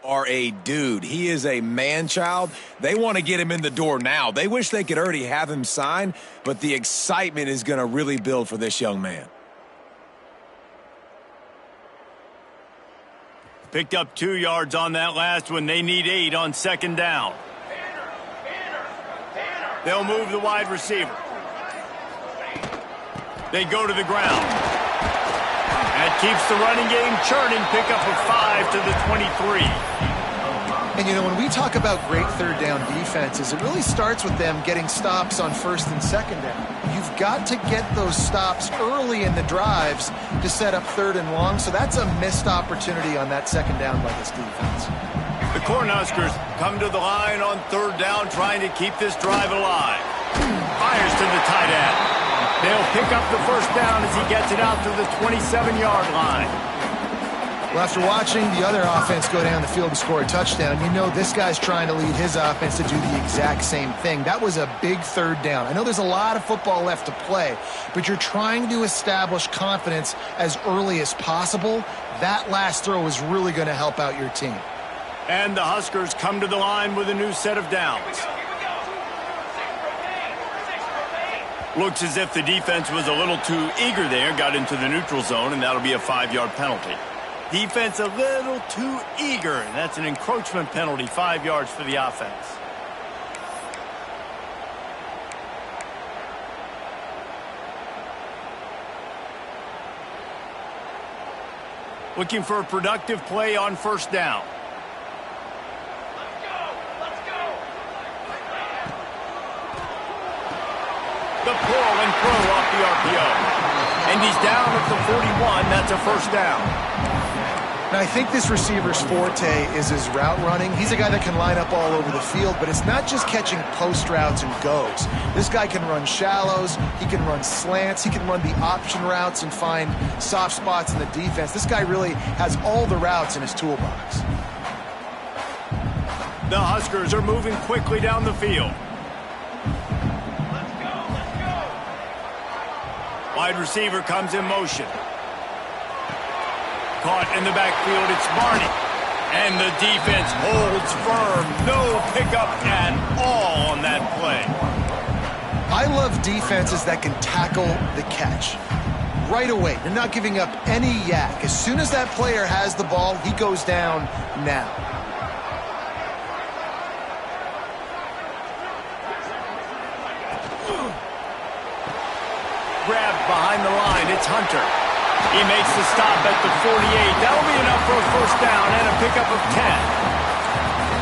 are a dude. He is a man-child. They want to get him in the door now. They wish they could already have him signed, but the excitement is going to really build for this young man. Picked up 2 yards on that last one. They need 8 on second down. They'll move the wide receiver. They go to the ground. That keeps the running game churning. Pick up a 5 to the 23. And, you know, when we talk about great third down defenses, it really starts with them getting stops on first and second down. You've got to get those stops early in the drives to set up third and long, so that's a missed opportunity on that second down by this defense. The Cornhuskers come to the line on third down, trying to keep this drive alive. Fires to the tight end. They'll pick up the first down as he gets it out to the 27-yard line. Well, after watching the other offense go down the field and score a touchdown, you know this guy's trying to lead his offense to do the exact same thing. That was a big third down. I know there's a lot of football left to play, but you're trying to establish confidence as early as possible. That last throw is really going to help out your team. And the Huskers come to the line with a new set of downs. Looks as if the defense was a little too eager there, got into the neutral zone, and that'll be a 5-yard penalty. Defense a little too eager, and that's an encroachment penalty, 5 yards for the offense. Looking for a productive play on first down. The pull and throw off the RPO. And he's down at the 41. That's a first down. Now, I think this receiver's forte is his route running. He's a guy that can line up all over the field, but it's not just catching post routes and goes. This guy can run shallows, he can run slants, he can run the option routes and find soft spots in the defense. This guy really has all the routes in his toolbox. The Huskers are moving quickly down the field. Wide receiver comes in motion. Caught in the backfield, it's Barney. And the defense holds firm. No pickup at all on that play. I love defenses that can tackle the catch. Right away, they're not giving up any yak. As soon as that player has the ball, he goes down now. Grabbed behind the line, it's Hunter. He makes the stop at the 48. That'll be enough for a first down and a pickup of 10.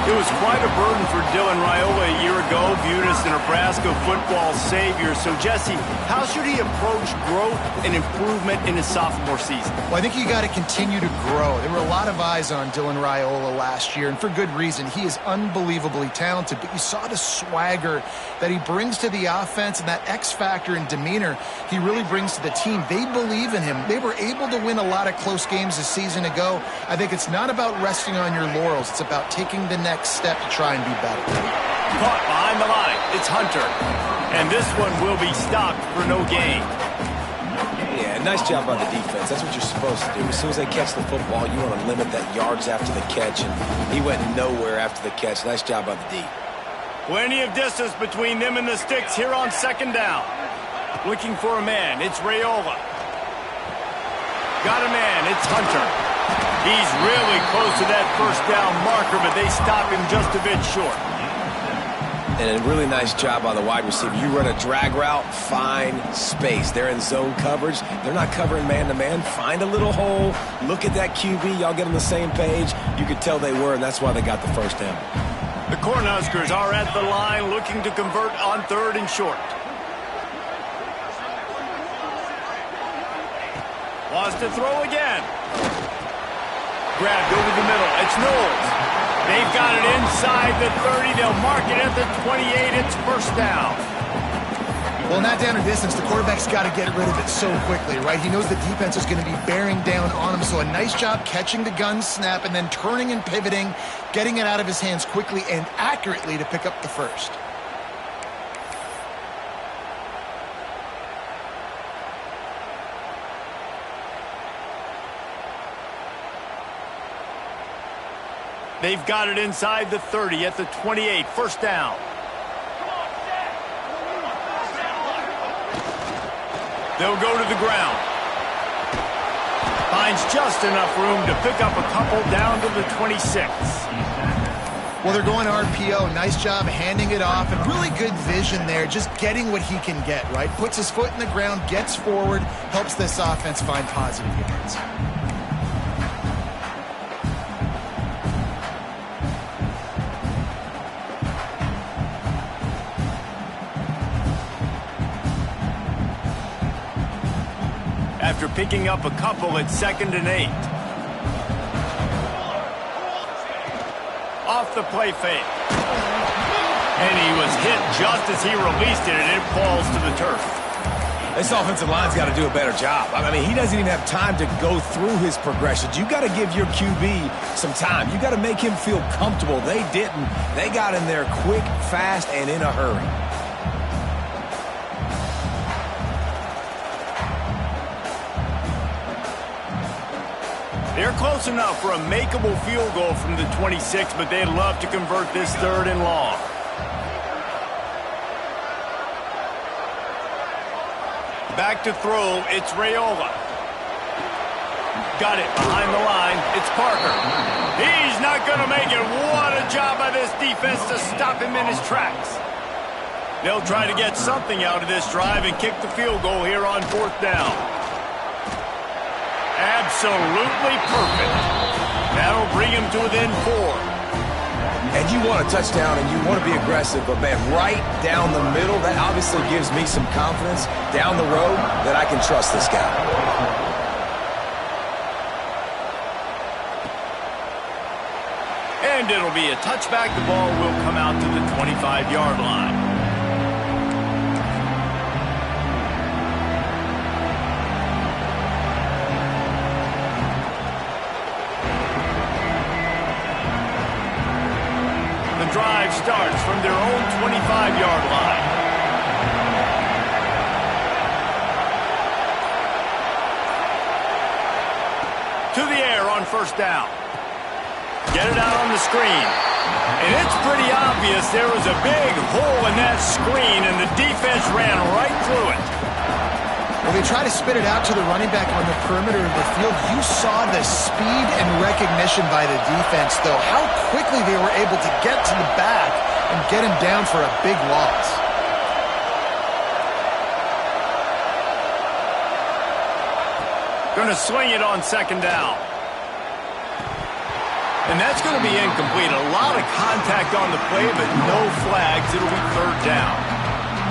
It was quite a burden for Dylan Raiola a year ago, viewed as the Nebraska football savior. So, Jesse, how should he approach growth and improvement in his sophomore season? Well, I think you got to continue to grow. There were a lot of eyes on Dylan Raiola last year, and for good reason. He is unbelievably talented, but you saw the swagger that he brings to the offense and that X factor and demeanor he really brings to the team. They believe in him. They were able to win a lot of close games a season ago. I think it's not about resting on your laurels. It's about taking the next step to try and be better. Caught behind the line. It's Hunter. And this one will be stopped for no gain. Yeah, nice job by the defense. That's what you're supposed to do. As soon as they catch the football, you want to limit that yards after the catch, and he went nowhere after the catch. Nice job by the D. Plenty of distance between them and the sticks here on second down. Looking for a man. It's Raiola. Got a man. It's Hunter. He's really close to that first down marker, but they stop him just a bit short. And a really nice job by the wide receiver. You run a drag route, find space. They're in zone coverage. They're not covering man-to-man. Find a little hole. Look at that QB. Y'all get on the same page. You could tell they were, and that's why they got the first down. The Cornhuskers are at the line looking to convert on third and short. Wants to throw again. Grabbed over the middle. It's Knowles. They've got it inside the 30. They'll mark it at the 28. It's first down. Well, in that down and distance, the quarterback's got to get rid of it so quickly, right? He knows the defense is going to be bearing down on him. So a nice job catching the gun snap and then turning and pivoting, getting it out of his hands quickly and accurately to pick up the first. They've got it inside the 30 at the 28. First down. They'll go to the ground. Finds just enough room to pick up a couple down to the 26. Well, they're going RPO. Nice job handing it off, and really good vision there, just getting what he can get, right? Puts his foot in the ground, gets forward, helps this offense find positive yards. After picking up a couple at 2nd and 8. Off the play fake. And he was hit just as he released it, and it falls to the turf. This offensive line's got to do a better job. I mean, he doesn't even have time to go through his progressions. You got to give your QB some time. You got to make him feel comfortable. They didn't. They got in there quick, fast, and in a hurry. They're close enough for a makeable field goal from the 26, but they'd love to convert this 3rd and long. Back to throw, it's Raiola. Got it behind the line, it's Parker. He's not going to make it. What a job by this defense to stop him in his tracks. They'll try to get something out of this drive and kick the field goal here on 4th down. Absolutely perfect. That'll bring him to within 4. And you want a touchdown and you want to be aggressive, but man, right down the middle, that obviously gives me some confidence down the road that I can trust this guy. And it'll be a touchback. The ball will come out to the 25-yard line. Drive starts from their own 25-yard line. To the air on 1st down. Get it out on the screen. And it's pretty obvious there was a big hole in that screen, and the defense ran right through it. Well, they try to spit it out to the running back on the perimeter of the field. You saw the speed and recognition by the defense, though. How quickly they were able to get to the back and get him down for a big loss. Going to sling it on 2nd down. And that's going to be incomplete. A lot of contact on the play, but no flags. It'll be 3rd down.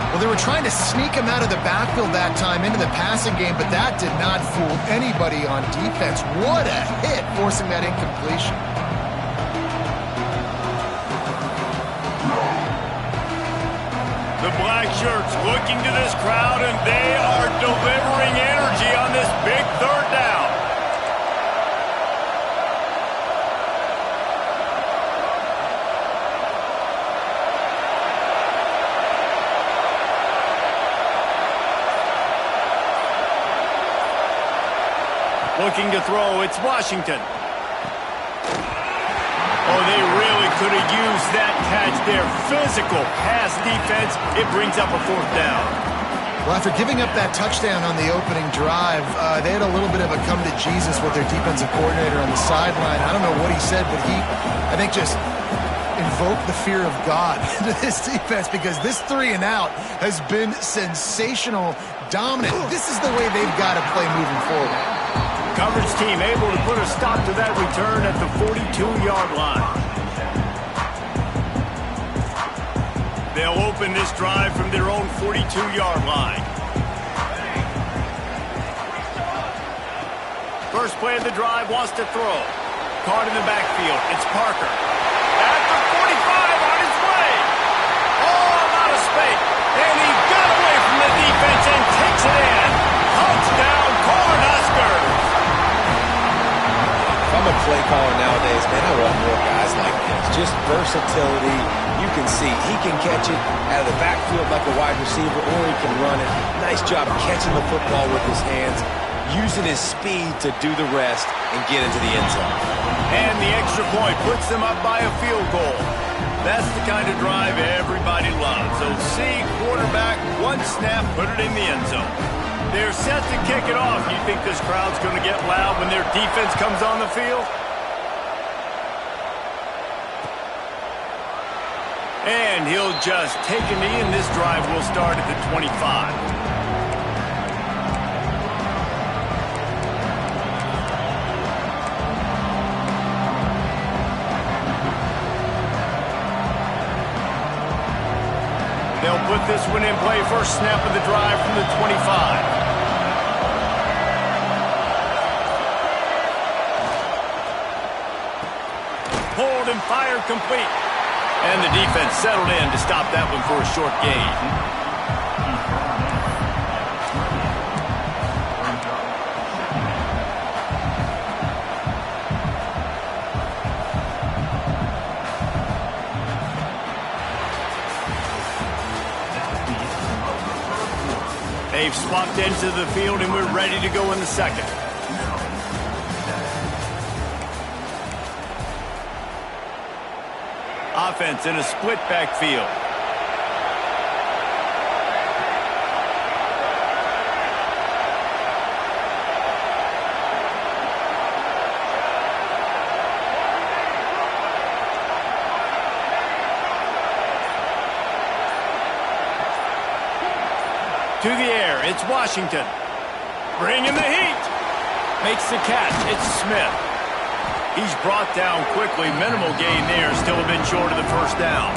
Well, they were trying to sneak him out of the backfield that time into the passing game, but that did not fool anybody on defense. What a hit, forcing that incompletion. The black shirts looking to this crowd, and they are delivering energy on this big 3rd down. Looking to throw, it's Washington. Oh, they really could have used that catch there. Physical pass defense. It brings up a 4th down. Well, after giving up that touchdown on the opening drive, they had a little bit of a come to Jesus with their defensive coordinator on the sideline. I don't know what he said, but he, I think, just invoked the fear of God into this defense, because this 3 and out has been sensational, dominant. This is the way they've got to play moving forward. Coverage team able to put a stop to that return at the 42-yard line. They'll open this drive from their own 42-yard line. First play of the drive, wants to throw. Caught in the backfield. It's Parker. At the 45, on his way. Oh, out of space. And he got away from the defense and takes it in. Touchdown, Cornhuskers. I'm a play caller nowadays, man. I want more guys like this. Just versatility. You can see he can catch it out of the backfield like a wide receiver, or he can run it. Nice job catching the football with his hands. using his speed to do the rest and get into the end zone. And the extra point puts them up by a field goal. That's the kind of drive everybody loves. So see, quarterback, one snap, put it in the end zone. They're set to kick it off. You think this crowd's going to get loud when their defense comes on the field? And he'll just take a knee, and this drive will start at the 25. They'll put this one in play. First snap of the drive from the 25. Hold and fire complete. And the defense settled in to stop that one for a short gain. They've swapped into the field, and we're ready to go in the second. Offense in a split backfield. To the air, it's Washington. Bringing the heat. Makes the catch. It's Smith. He's brought down quickly. Minimal gain there. Still a bit short of the first down.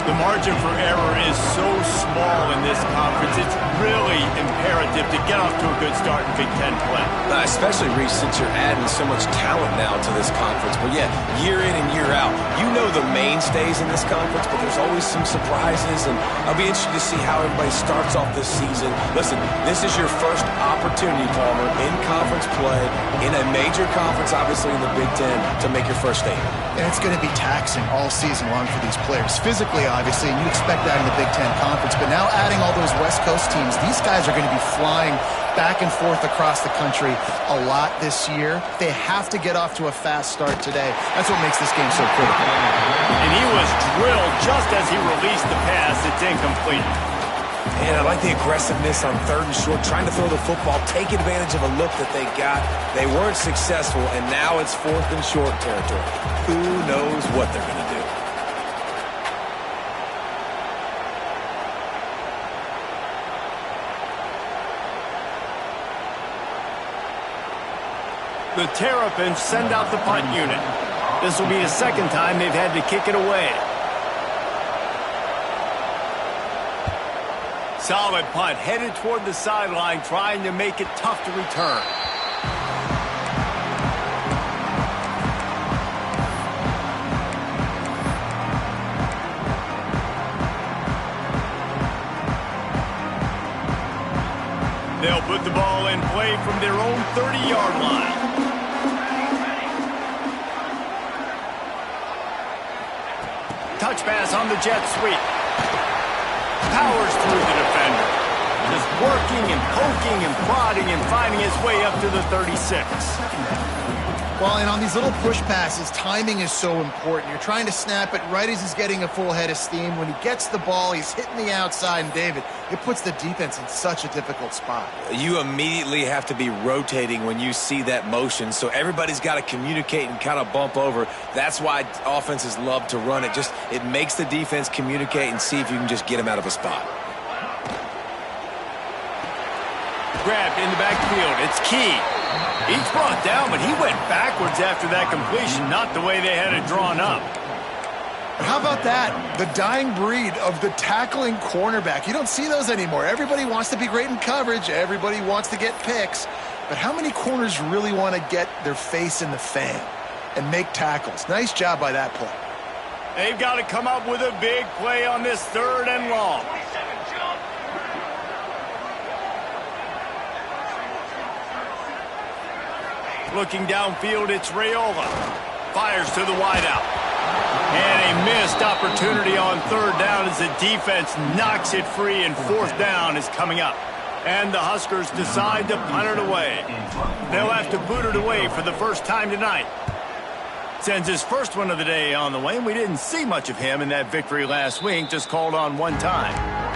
The margin for error is so small in this conference. It's really imperative to get off to a good start in Big Ten play. Especially, Reese, since you're adding so much talent now to this conference. But, yeah, year in and year out, you know the mainstays in this conference, but there's always some surprises. And I'll be interested to see how everybody starts off this season. Listen, this is your first opportunity, Palmer, in conference play, in a major conference, obviously in the Big Ten, to make your first statement. And it's going to be taxing all season long for these players. Physically, obviously, and you expect that in the Big Ten Conference. But now adding all those West Coast teams, these guys are going to be flying back and forth across the country a lot this year. They have to get off to a fast start today. That's what makes this game so critical. And he was drilled just as he released the pass. It's incomplete. And I like the aggressiveness on third and short, trying to throw the football, take advantage of a look that they got. They weren't successful, and now it's fourth and short territory. Who knows what they're going to do? The Terrapins send out the punt unit. This will be the second time they've had to kick it away. Solid punt, headed toward the sideline, trying to make it tough to return. They'll put the ball in play from their own 30-yard line. Touch pass on the jet sweep. Powers through the defender. Just working and poking and prodding and finding his way up to the 36. Well, and on these little push passes, timing is so important. You're trying to snap it right as he's getting a full head of steam. When he gets the ball, he's hitting the outside, and David, it puts the defense in such a difficult spot. You immediately have to be rotating when you see that motion, so everybody's got to communicate and kind of bump over. That's why offenses love to run it. Just it makes the defense communicate and see if you can just get him out of a spot. Grabbed in the backfield. It's Key. He's brought down, but he went backwards after that completion, not the way they had it drawn up. How about that? The dying breed of the tackling cornerback. You don't see those anymore. Everybody wants to be great in coverage. Everybody wants to get picks. But how many corners really want to get their face in the fan and make tackles? Nice job by that play. They've got to come up with a big play on this third and long. Looking downfield, it's Raiola. Fires to the wideout. And a missed opportunity on third down as the defense knocks it free, and fourth down is coming up. And the Huskers decide to punt it away. They'll have to boot it away for the first time tonight. Sends his first one of the day on the way, and we didn't see much of him in that victory last week, just called on one time.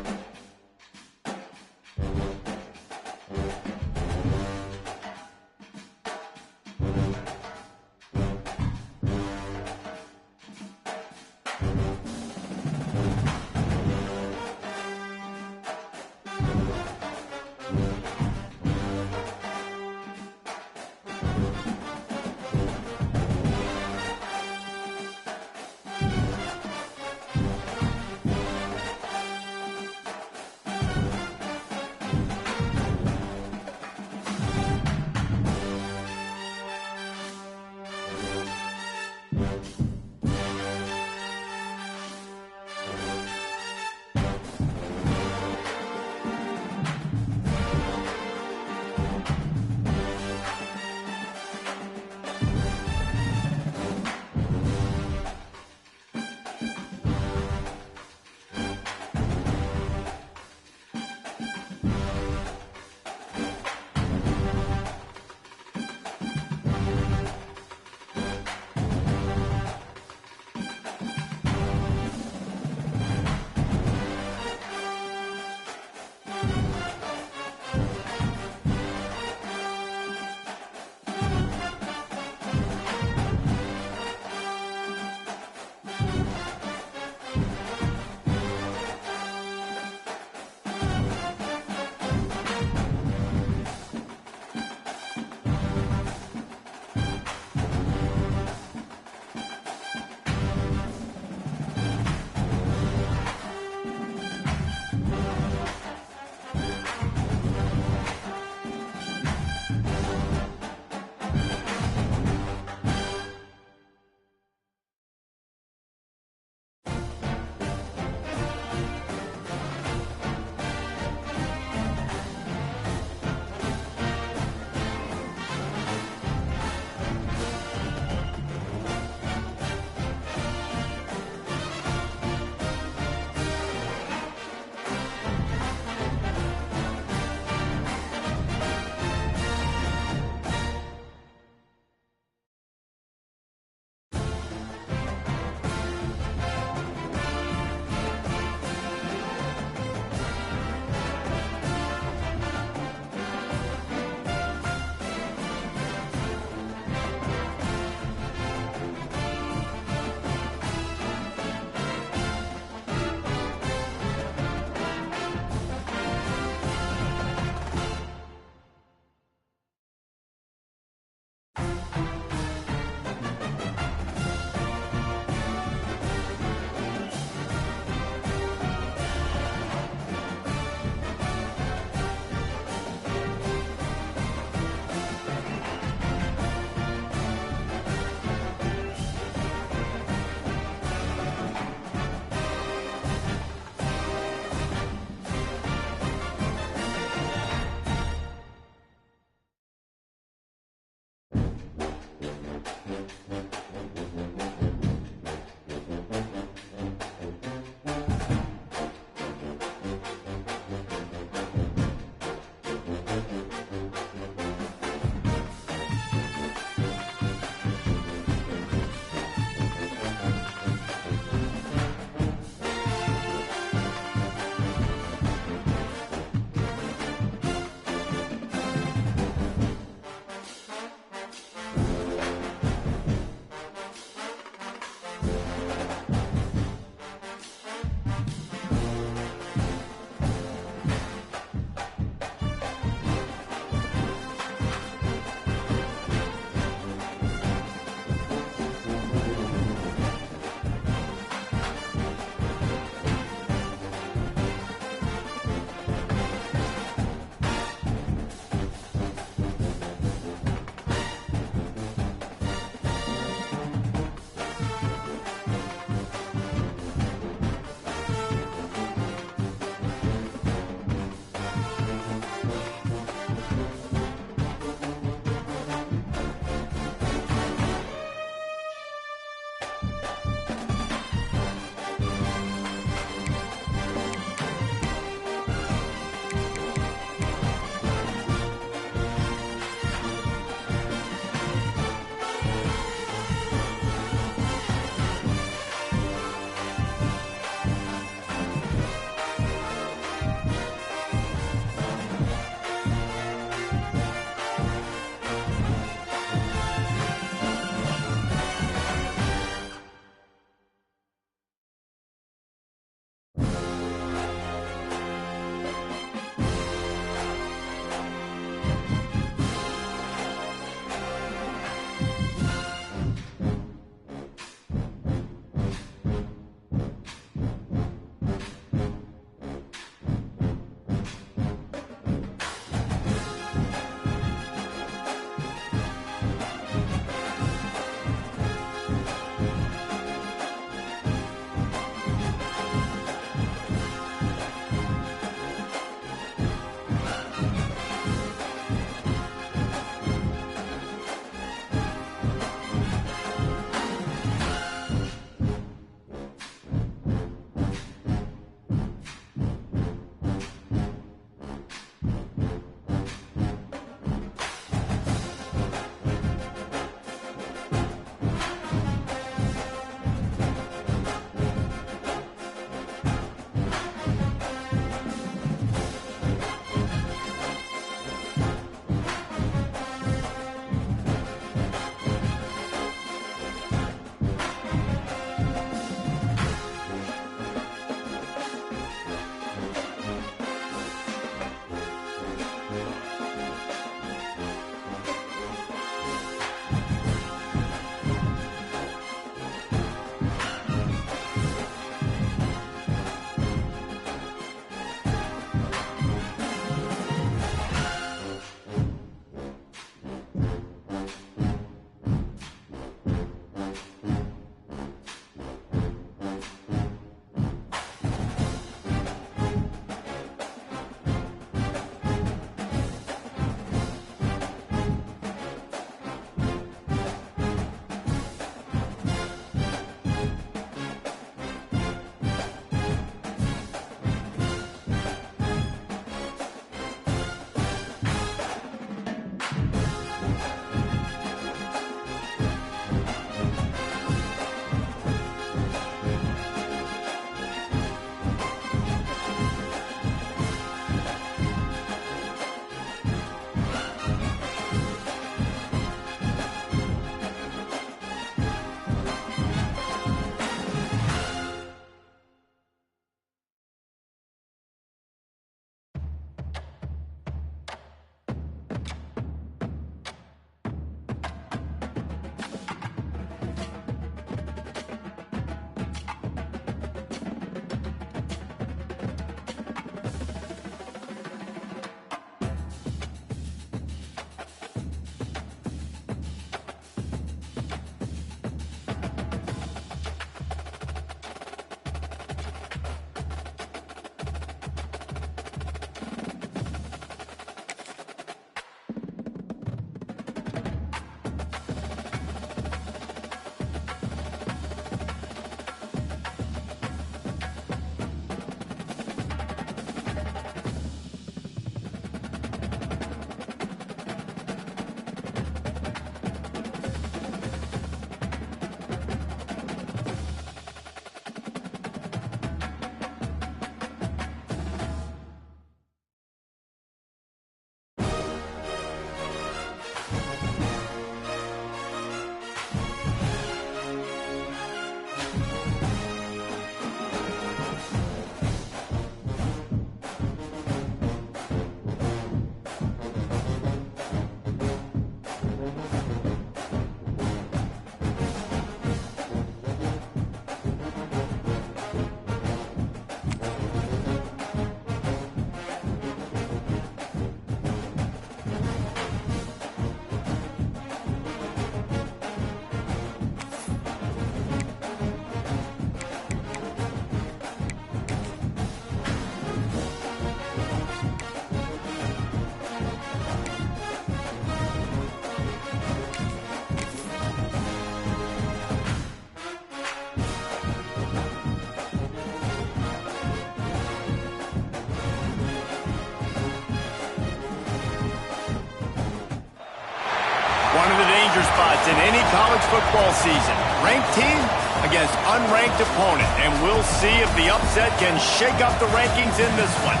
danger spots in any college football season. Ranked team against unranked opponent, and we'll see if the upset can shake up the rankings in this one.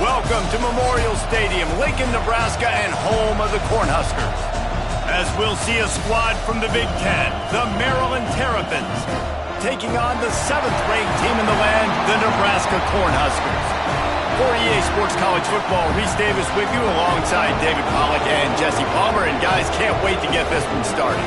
Welcome to Memorial Stadium, Lincoln, Nebraska, and home of the Cornhuskers. As we'll see a squad from the Big Ten, the Maryland Terrapins, taking on the 7th-ranked team in the land, the Nebraska Cornhuskers. For EA Sports College Football, Reese Davis with you alongside David Pollack and Jesse Palmer. And guys, can't wait to get this one started.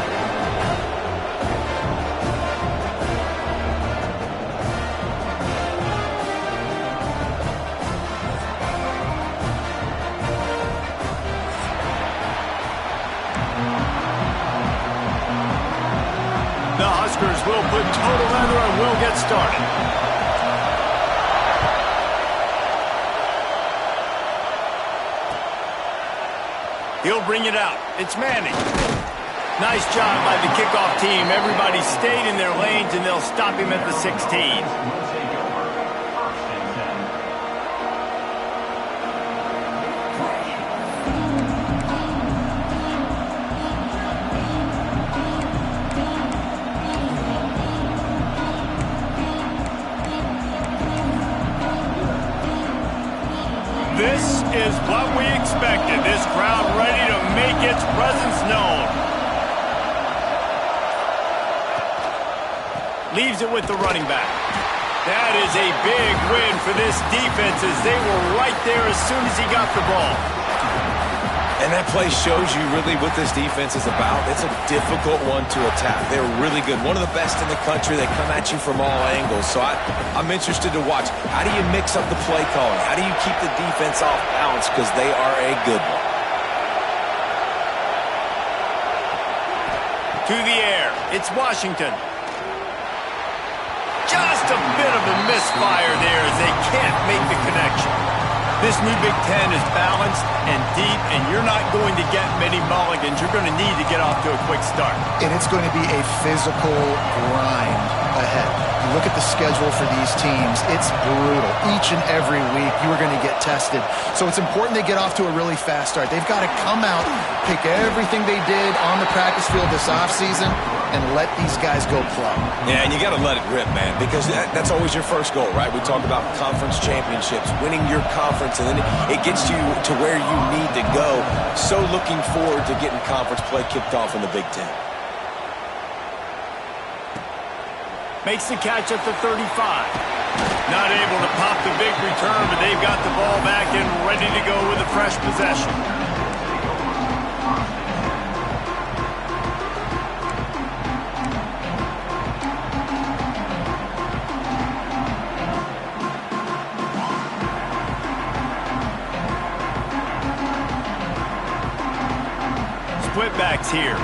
The Huskers will put total leather and will get started. He'll bring it out. It's Manning. Nice job by the kickoff team. Everybody stayed in their lanes, and they'll stop him at the 16. This is what we expected. This crowd ready to make its presence known. Leaves it with the running back. That is a big win for this defense as they were right there as soon as he got the ball. And that play shows you really what this defense is about. It's a difficult one to attack. They're really good. One of the best in the country. They come at you from all angles. So I'm interested to watch. How do you mix up the play calling? How do you keep the defense off balance? Because they are a good one. To the air. It's Washington. Just a bit of a misfire there as they can't make the connection. This new Big Ten is balanced and deep, and you're not going to get many mulligans. You're going to need to get off to a quick start. And it's going to be a physical grind ahead. You look at the schedule for these teams, it's brutal. Each and every week, you are going to get tested. So it's important they get off to a really fast start. They've got to come out, pick everything they did on the practice field this offseason, and let these guys go play. Yeah, and you got to let it rip, man, because that's always your first goal, right? We talk about conference championships, winning your conference, and then it gets you to where you need to go. So looking forward to getting conference play kicked off in the Big Ten. Makes the catch at the 35. Not able to pop the big return, but they've got the ball back and ready to go with a fresh possession. Split backs here.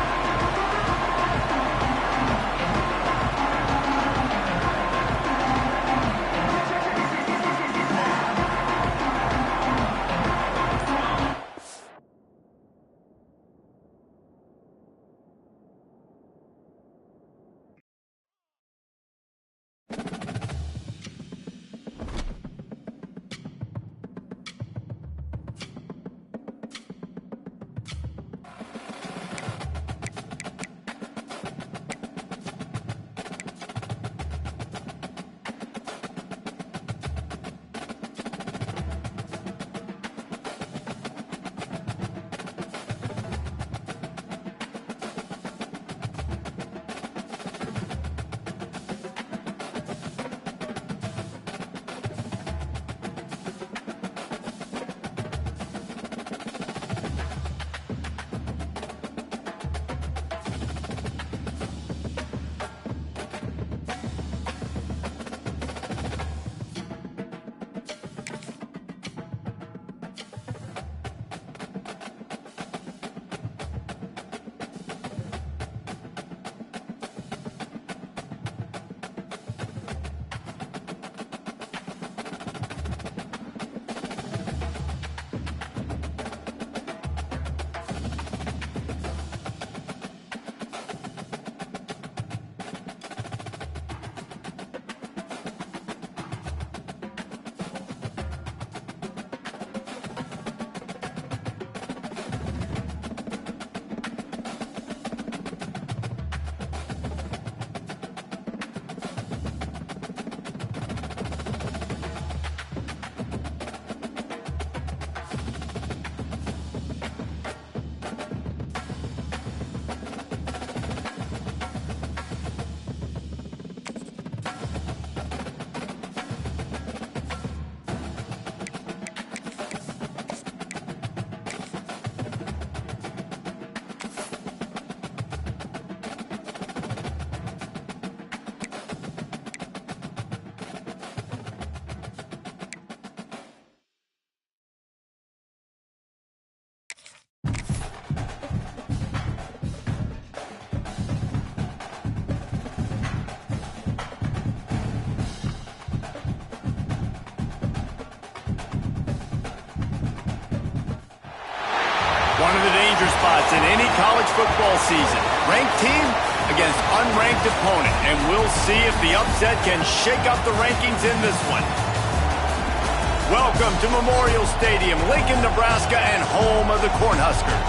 spots in any college football season. Ranked team against unranked opponent, and we'll see if the upset can shake up the rankings in this one. Welcome to Memorial Stadium, Lincoln, Nebraska, and home of the Cornhuskers.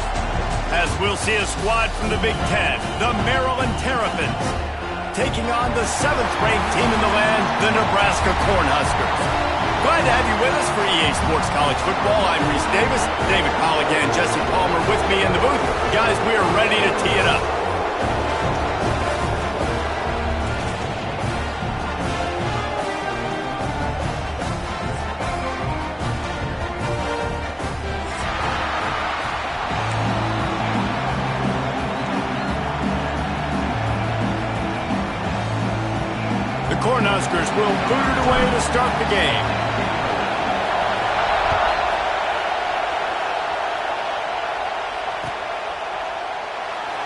As we'll see a squad from the Big Ten, the Maryland Terrapins, taking on the 7th-ranked team in the land, the Nebraska Cornhuskers. Glad to have you with us for EA Sports College Football. I'm Reese Davis, David Colligan, Jesse Palmer with me in the booth. Guys, we are ready to tee it up. The Cornhuskers will boot it away to start the game.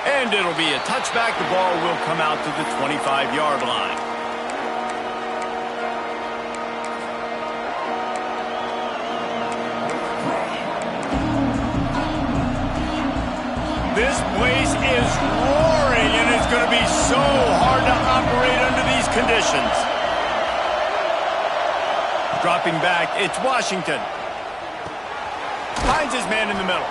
And it'll be a touchback. The ball will come out to the 25-yard line. This place is roaring, and it's going to be so hard to operate under these conditions. Dropping back, it's Washington. Finds his man in the middle.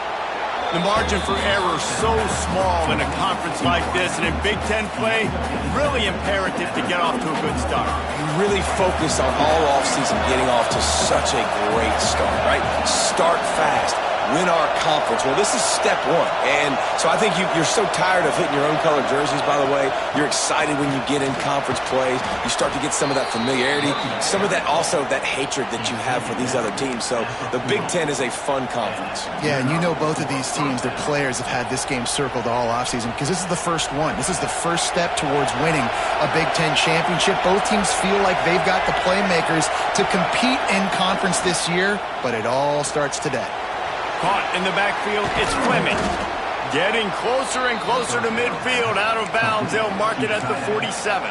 The margin for error so small in a conference like this, and in Big Ten play, really imperative to get off to a good start. You really focus on all offseason getting off to such a great start, right? Start fast. Win our conference. Well, this is step one. And so I think you're so tired of hitting your own colored jerseys, by the way. You're excited when you get in conference plays. You start to get some of that familiarity, some of that also that hatred that you have for these other teams. So the Big Ten is a fun conference. Yeah, and you know both of these teams, their players have had this game circled all offseason because this is the first one. This is the first step towards winning a Big Ten championship. Both teams feel like they've got the playmakers to compete in conference this year, but it all starts today. Caught in the backfield, it's Fleming. Getting closer and closer to midfield, out of bounds. They'll mark it at the 47.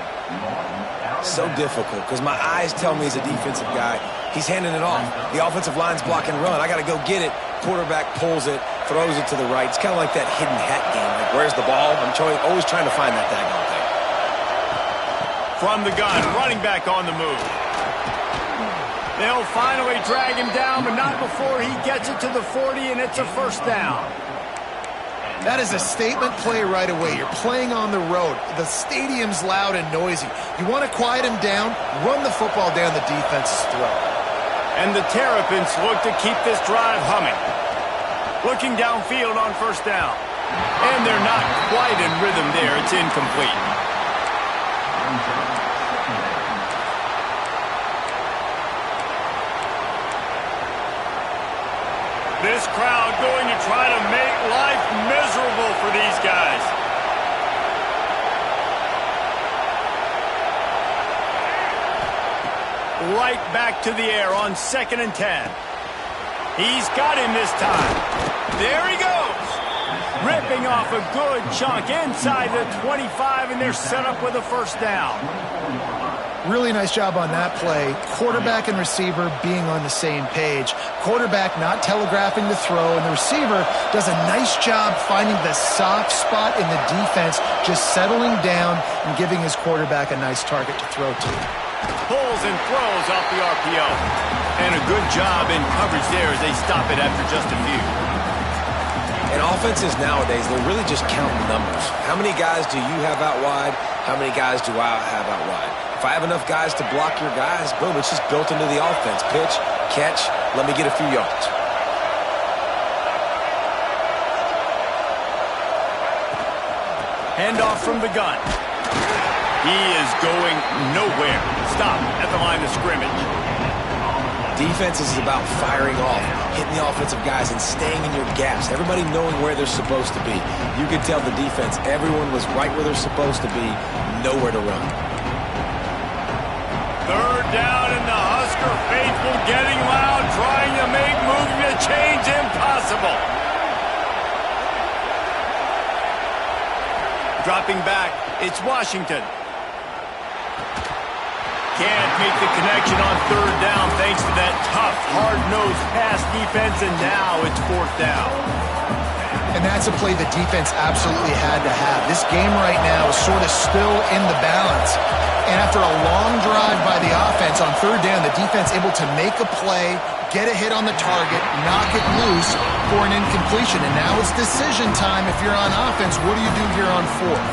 So difficult because my eyes tell me as a defensive guy, he's handing it off. The offensive line's block and run. I got to go get it. Quarterback pulls it, throws it to the right. It's kind of like that hidden hat game. Like, where's the ball? I'm always trying to find that daggone thing. From the gun, running back on the move. They'll finally drag him down, but not before he gets it to the 40, and it's a first down. That is a statement play right away. You're playing on the road. The stadium's loud and noisy. You want to quiet him down, run the football down the defense's throat. And the Terrapins look to keep this drive humming. Looking downfield on first down. And they're not quite in rhythm there. It's incomplete. This crowd going to try to make life miserable for these guys. Right back to the air on 2nd and 10. He's got him this time. There he goes. Ripping off a good chunk inside the 25, and they're set up with a first down. Really nice job on that play. Quarterback and receiver being on the same page. Quarterback not telegraphing the throw, and the receiver does a nice job finding the soft spot in the defense, just settling down and giving his quarterback a nice target to throw to. Pulls and throws off the RPO. And a good job in coverage there as they stop it after just a few. And offenses nowadays, they're really just counting numbers. How many guys do you have out wide? How many guys do I have out wide? If I have enough guys to block your guys, boom, it's just built into the offense. Pitch, catch, let me get a few yards. Handoff from the gun. He is going nowhere. Stop at the line of scrimmage. Defense is about firing off, hitting the offensive guys, and staying in your gaps. Everybody knowing where they're supposed to be. You could tell the defense, everyone was right where they're supposed to be, nowhere to run. Third down, and the Husker faithful getting loud, trying to make moving the change impossible. Dropping back, it's Washington. Can't make the connection on third down thanks to that tough, hard-nosed pass defense, and now it's fourth down. And that's a play the defense absolutely had to have. This game right now is sort of still in the balance. And after a long drive by the offense on third down, the defense able to make a play, get a hit on the target, knock it loose for an incompletion. And now it's decision time if you're on offense. What do you do here on fourth?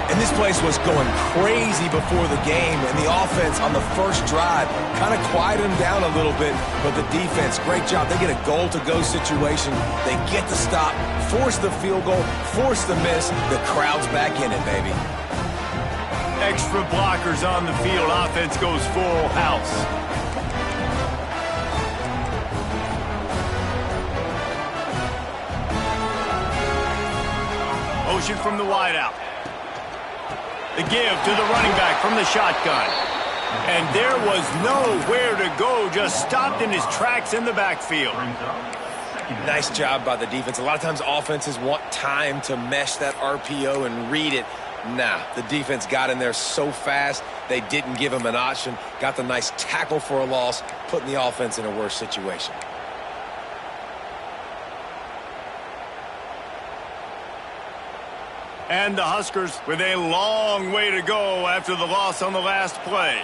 And this place was going crazy before the game, and the offense on the first drive kind of quieted them down a little bit, but the defense, great job. They get a goal-to-go situation. They get the stop, force the field goal, force the miss. The crowd's back in it, baby. Extra blockers on the field. Offense goes full house. Motion from the wideout. The give to the running back from the shotgun. And there was nowhere to go, just stopped in his tracks in the backfield. Nice job by the defense. A lot of times offenses want time to mesh that RPO and read it. Nah, the defense got in there so fast, they didn't give him an option. Got the nice tackle for a loss, putting the offense in a worse situation. And the Huskers with a long way to go after the loss on the last play.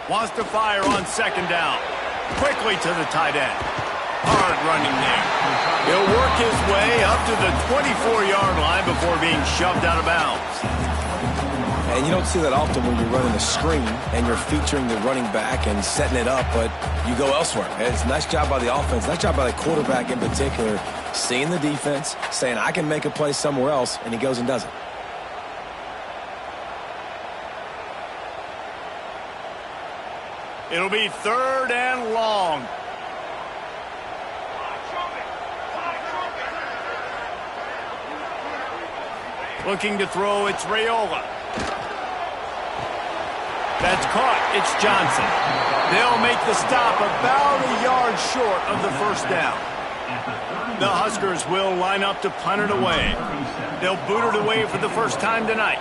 Wants to fire on second down. Quickly to the tight end. Hard running there. He'll work his way up to the 24-yard line before being shoved out of bounds. And you don't see that often when you're running a screen and you're featuring the running back and setting it up, but you go elsewhere. It's a nice job by the offense, nice job by the quarterback in particular, seeing the defense, saying, I can make a play somewhere else, and he goes and does it. It'll be third and long. Looking to throw, it's Raiola. That's caught. It's Johnson. They'll make the stop about a yard short of the first down. The Huskers will line up to punt it away. They'll boot it away for the first time tonight.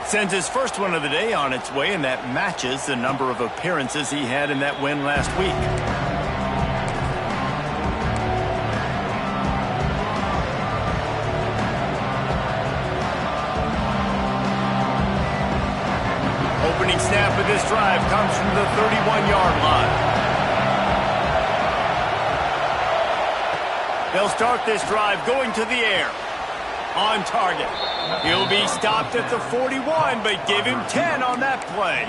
Sends his first one of the day on its way, and that matches the number of appearances he had in that win last week. Opening snap of this drive comes from the 31-yard line. They'll start this drive going to the air. On target. He'll be stopped at the 41, but give him 10 on that play.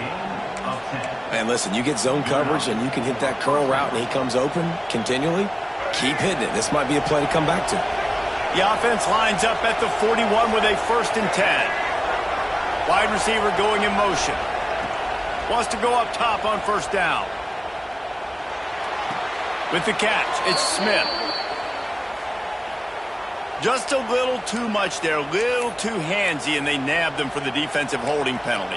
And listen, you get zone coverage and you can hit that curl route and he comes open continually. Keep hitting it. This might be a play to come back to. The offense lines up at the 41 with a 1st and 10. Wide receiver going in motion. Wants to go up top on first down. With the catch, it's Smith. Just a little too much there, a little too handsy, and they nabbed them for the defensive holding penalty.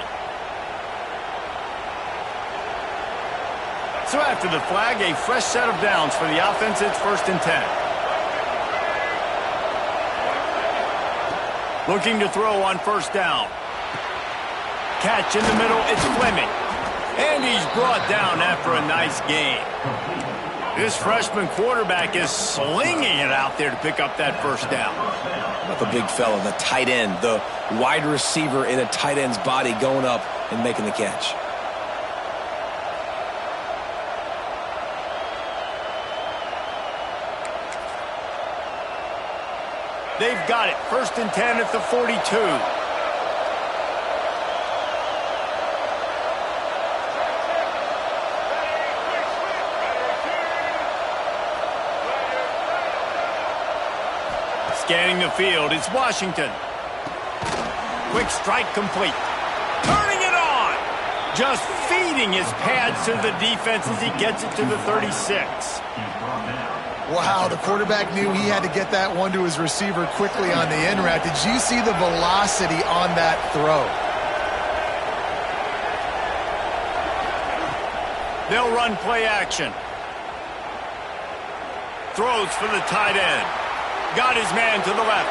So after the flag, a fresh set of downs for the offense. It's 1st and 10. Looking to throw on first down. Catch in the middle, it's Fleming. And he's brought down after a nice gain. This freshman quarterback is slinging it out there to pick up that first down. How about the big fella, the tight end, the wide receiver in a tight end's body going up and making the catch. They've got it. 1st and 10 at the 42. Scanning the field, it's Washington. Quick strike complete. Turning it on. Just feeding his pads to the defense as he gets it to the 36. Wow, the quarterback knew he had to get that one to his receiver quickly on the in route. Did you see the velocity on that throw? They'll run play action. Throws for the tight end. Got his man to the left.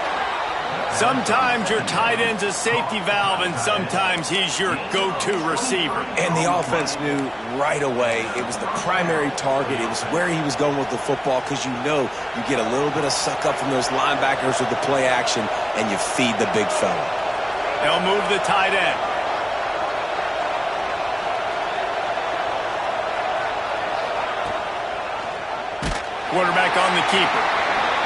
Sometimes your tight end's a safety valve, and sometimes he's your go-to receiver. And the offense knew right away it was the primary target. It was where he was going with the football, because you know you get a little bit of suck up from those linebackers with the play action, and you feed the big fella. They'll move the tight end. Quarterback on the keeper.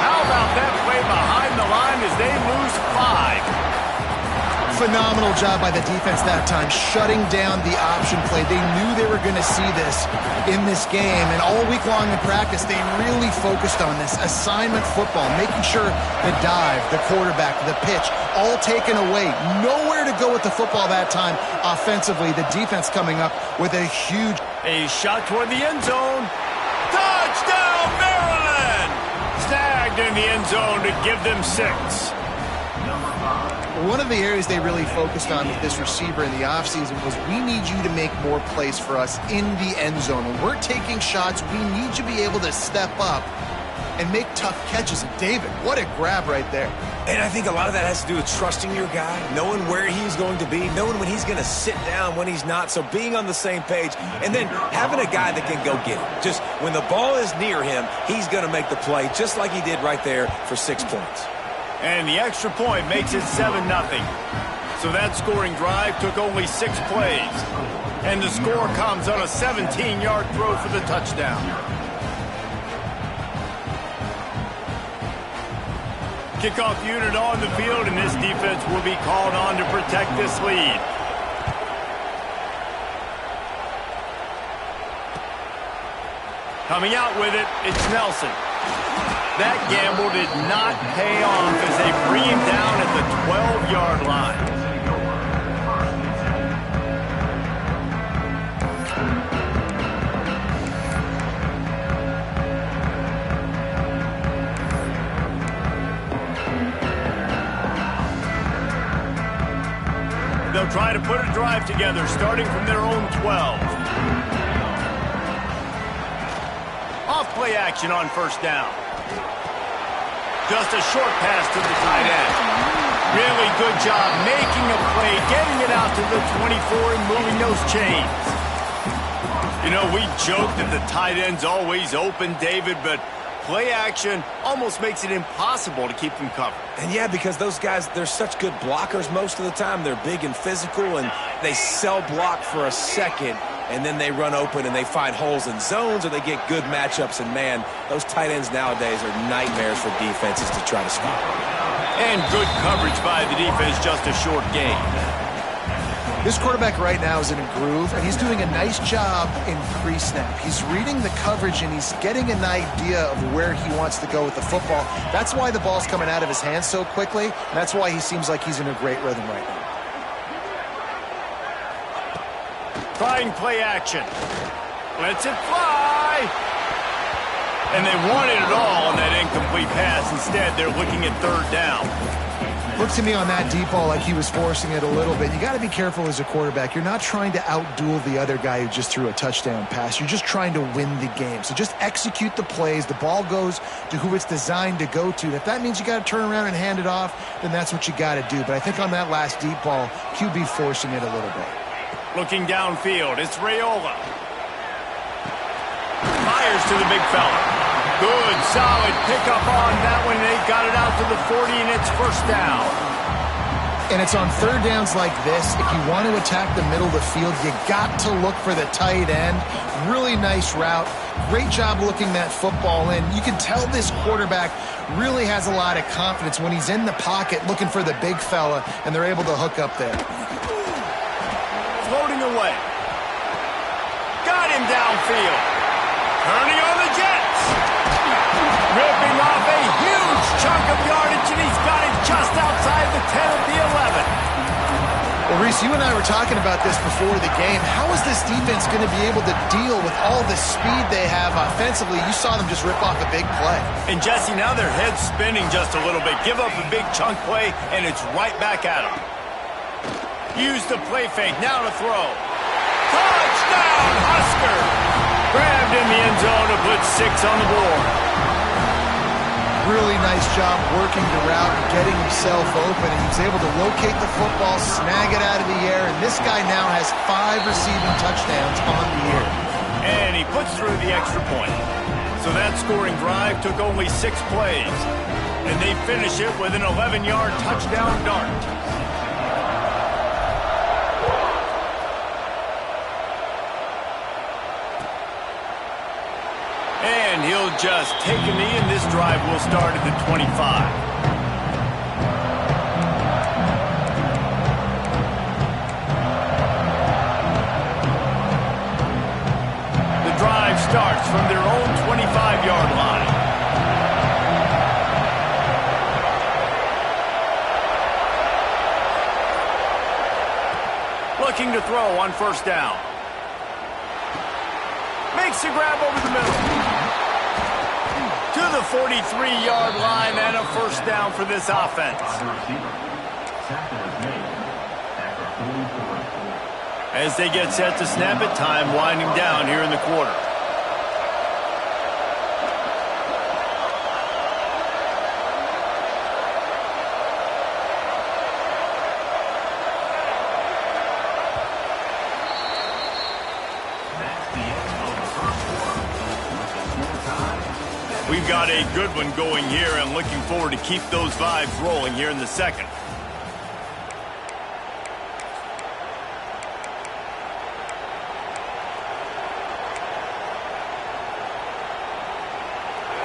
How about that play behind the line as they lose 5? Phenomenal job by the defense that time, shutting down the option play. They knew they were going to see this in this game, and all week long in practice, they really focused on this assignment football, making sure the dive, the quarterback, the pitch, all taken away. Nowhere to go with the football that time offensively. The defense coming up with a huge... A shot toward the end zone. Touchdown, Maryland! Snagged in the end zone to give them 6. One of the areas they really focused on with this receiver in the offseason was, we need you to make more plays for us in the end zone. When we're taking shots, we need you to be able to step up and make tough catches. And David, what a grab right there. And I think a lot of that has to do with trusting your guy, knowing where he's going to be, knowing when he's going to sit down, when he's not. So being on the same page, and then having a guy that can go get it. Just when the ball is near him, he's going to make the play, just like he did right there for 6 points. And the extra point makes it 7-0. So that scoring drive took only 6 plays. And the score comes on a 17-yard throw for the touchdown. Kickoff unit on the field, and this defense will be called on to protect this lead. Coming out with it, it's Nelson. That gamble did not pay off as they bring him down at the 12-yard line. They'll try to put a drive together, starting from their own 12. Off play action on first down. Just a short pass to the tight end. Really good job making a play, getting it out to the 24 and moving those chains. You know, we joke that the tight end's always open, David, but play action almost makes it impossible to keep them covered. And yeah, because those guys, they're such good blockers most of the time. They're big and physical, and they cell block for a second, and then they run open and they find holes in zones, or they get good matchups. And man, those tight ends nowadays are nightmares for defenses to try to stop. And good coverage by the defense, just a short gain. This quarterback right now is in a groove, and he's doing a nice job in pre-snap. He's reading the coverage, and he's getting an idea of where he wants to go with the football. That's why the ball's coming out of his hands so quickly, and that's why he seems like he's in a great rhythm right now. Trying play action. Lets it fly. And they wanted it all on that incomplete pass. Instead, they're looking at third down. Looked to me on that deep ball like he was forcing it a little bit. You got to be careful as a quarterback. You're not trying to outduel the other guy who just threw a touchdown pass. You're just trying to win the game. So just execute the plays. The ball goes to who it's designed to go to. If that means you got to turn around and hand it off, then that's what you got to do. But I think on that last deep ball, QB forcing it a little bit. Looking downfield, it's Raiola. Fires to the big fella. Good, solid pickup on that one. They got it out to the 40, and it's first down. And it's on third downs like this. If you want to attack the middle of the field, you got to look for the tight end. Really nice route. Great job looking that football in. You can tell this quarterback really has a lot of confidence when he's in the pocket looking for the big fella, and they're able to hook up there. Floating away. Got him downfield. Turning on the Jets. Ripping off a huge chunk of yardage, and he's got it just outside the 10 of the 11. Well, Reese, you and I were talking about this before the game. How is this defense going to be able to deal with all the speed they have offensively? You saw them just rip off a big play. And, Jesse, now their head's spinning just a little bit. Give up a big chunk play, and it's right back at them. Use the play fake. Now to throw. Touchdown, Husker! Grabbed in the end zone to put 6 on the board. really nice job working the route and getting himself open, and he was able to locate the football, snag it out of the air, and this guy now has 5 receiving touchdowns on the year. And he puts through the extra point. So that scoring drive took only 6 plays, and they finish it with an 11-yard touchdown dart. And he'll just take a knee, and this drive will start at the 25. The drive starts from their own 25-yard line. Looking to throw on first down. Makes a grab over the middle. To the 43-yard line and a first down for this offense. As they get set to snap it, time winding down here in the quarter. We've got a good one going here, and looking forward to keep those vibes rolling here in the second.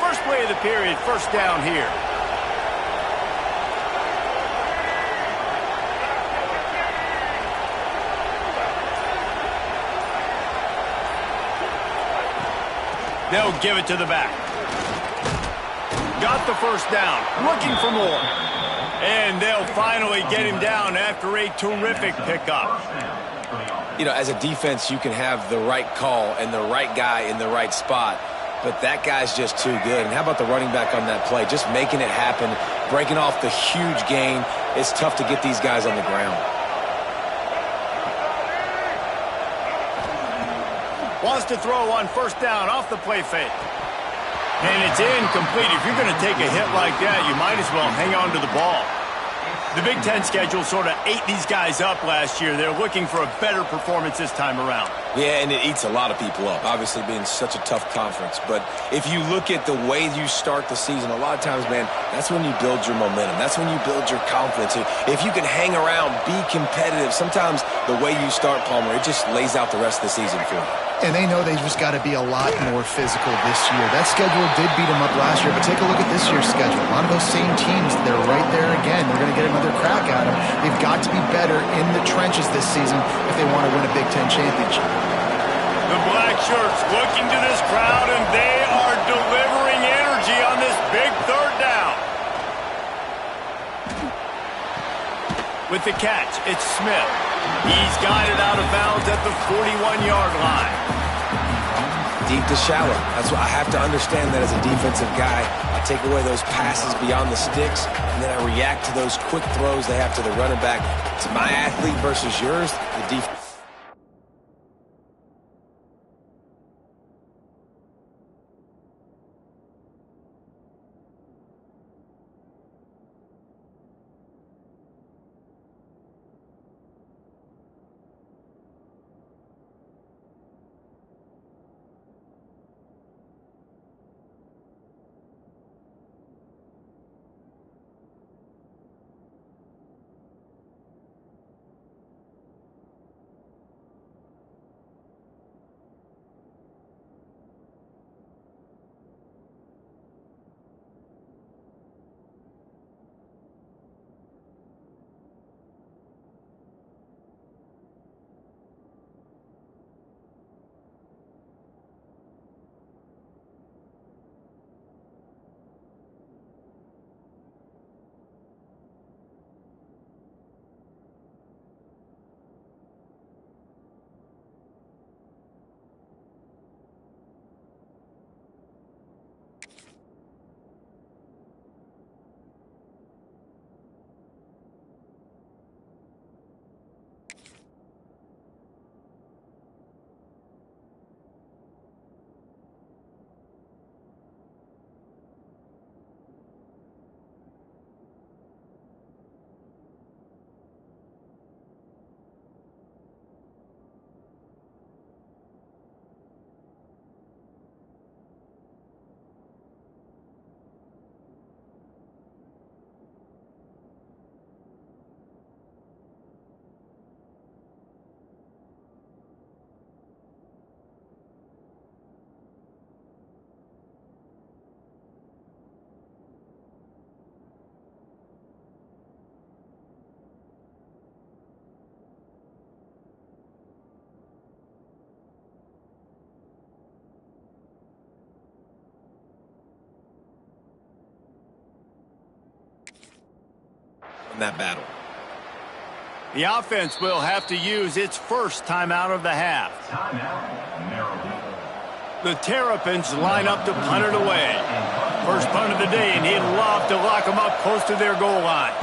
First play of the period, first down here. They'll give it to the back. Got the first down, looking for more. And they'll finally get him down after a terrific pickup. You know, as a defense, you can have the right call and the right guy in the right spot, but that guy's just too good. And how about the running back on that play? Just making it happen, breaking off the huge gain. It's tough to get these guys on the ground. Wants to throw on first down off the play fake. And it's incomplete. If you're going to take a hit like that, you might as well hang on to the ball. The Big Ten schedule sort of ate these guys up last year. They're looking for a better performance this time around. Yeah, and it eats a lot of people up, obviously being such a tough conference. But if you look at the way you start the season, a lot of times, man, that's when you build your momentum. That's when you build your confidence. If you can hang around, be competitive, sometimes the way you start, Palmer, it just lays out the rest of the season for you. And they know they just got to be a lot more physical this year. That schedule did beat them up last year, but take a look at this year's schedule. A lot of those same teams, they're right there again. They're going to get another crack at them. They've got to be better in the trenches this season if they want to win a Big Ten championship. The black shirts looking to this crowd, and they are delivering energy on this big third down. With the catch, it's Smith. He's got it out of bounds at the 41-yard line. Deep to shallow. That's what I have to understand that as a defensive guy. I take away those passes beyond the sticks, and then I react to those quick throws they have to the running back. It's my athlete versus yours, the defense. in that battle. The offense will have to use its first timeout of the half. Timeout, Maryland. The Terrapins line up to punt it away. First punt of the day, and he'd love to lock them up close to their goal line.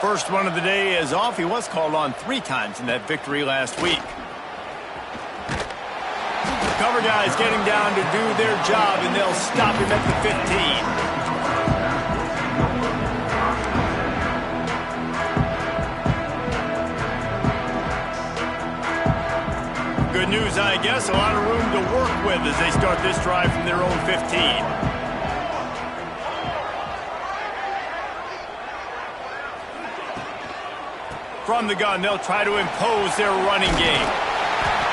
First one of the day is off. He was called on 3 times in that victory last week. The cover guys getting down to do their job, and they'll stop him at the 15. Good news, I guess. A lot of room to work with as they start this drive from their own 15. From the gun, they'll try to impose their running game.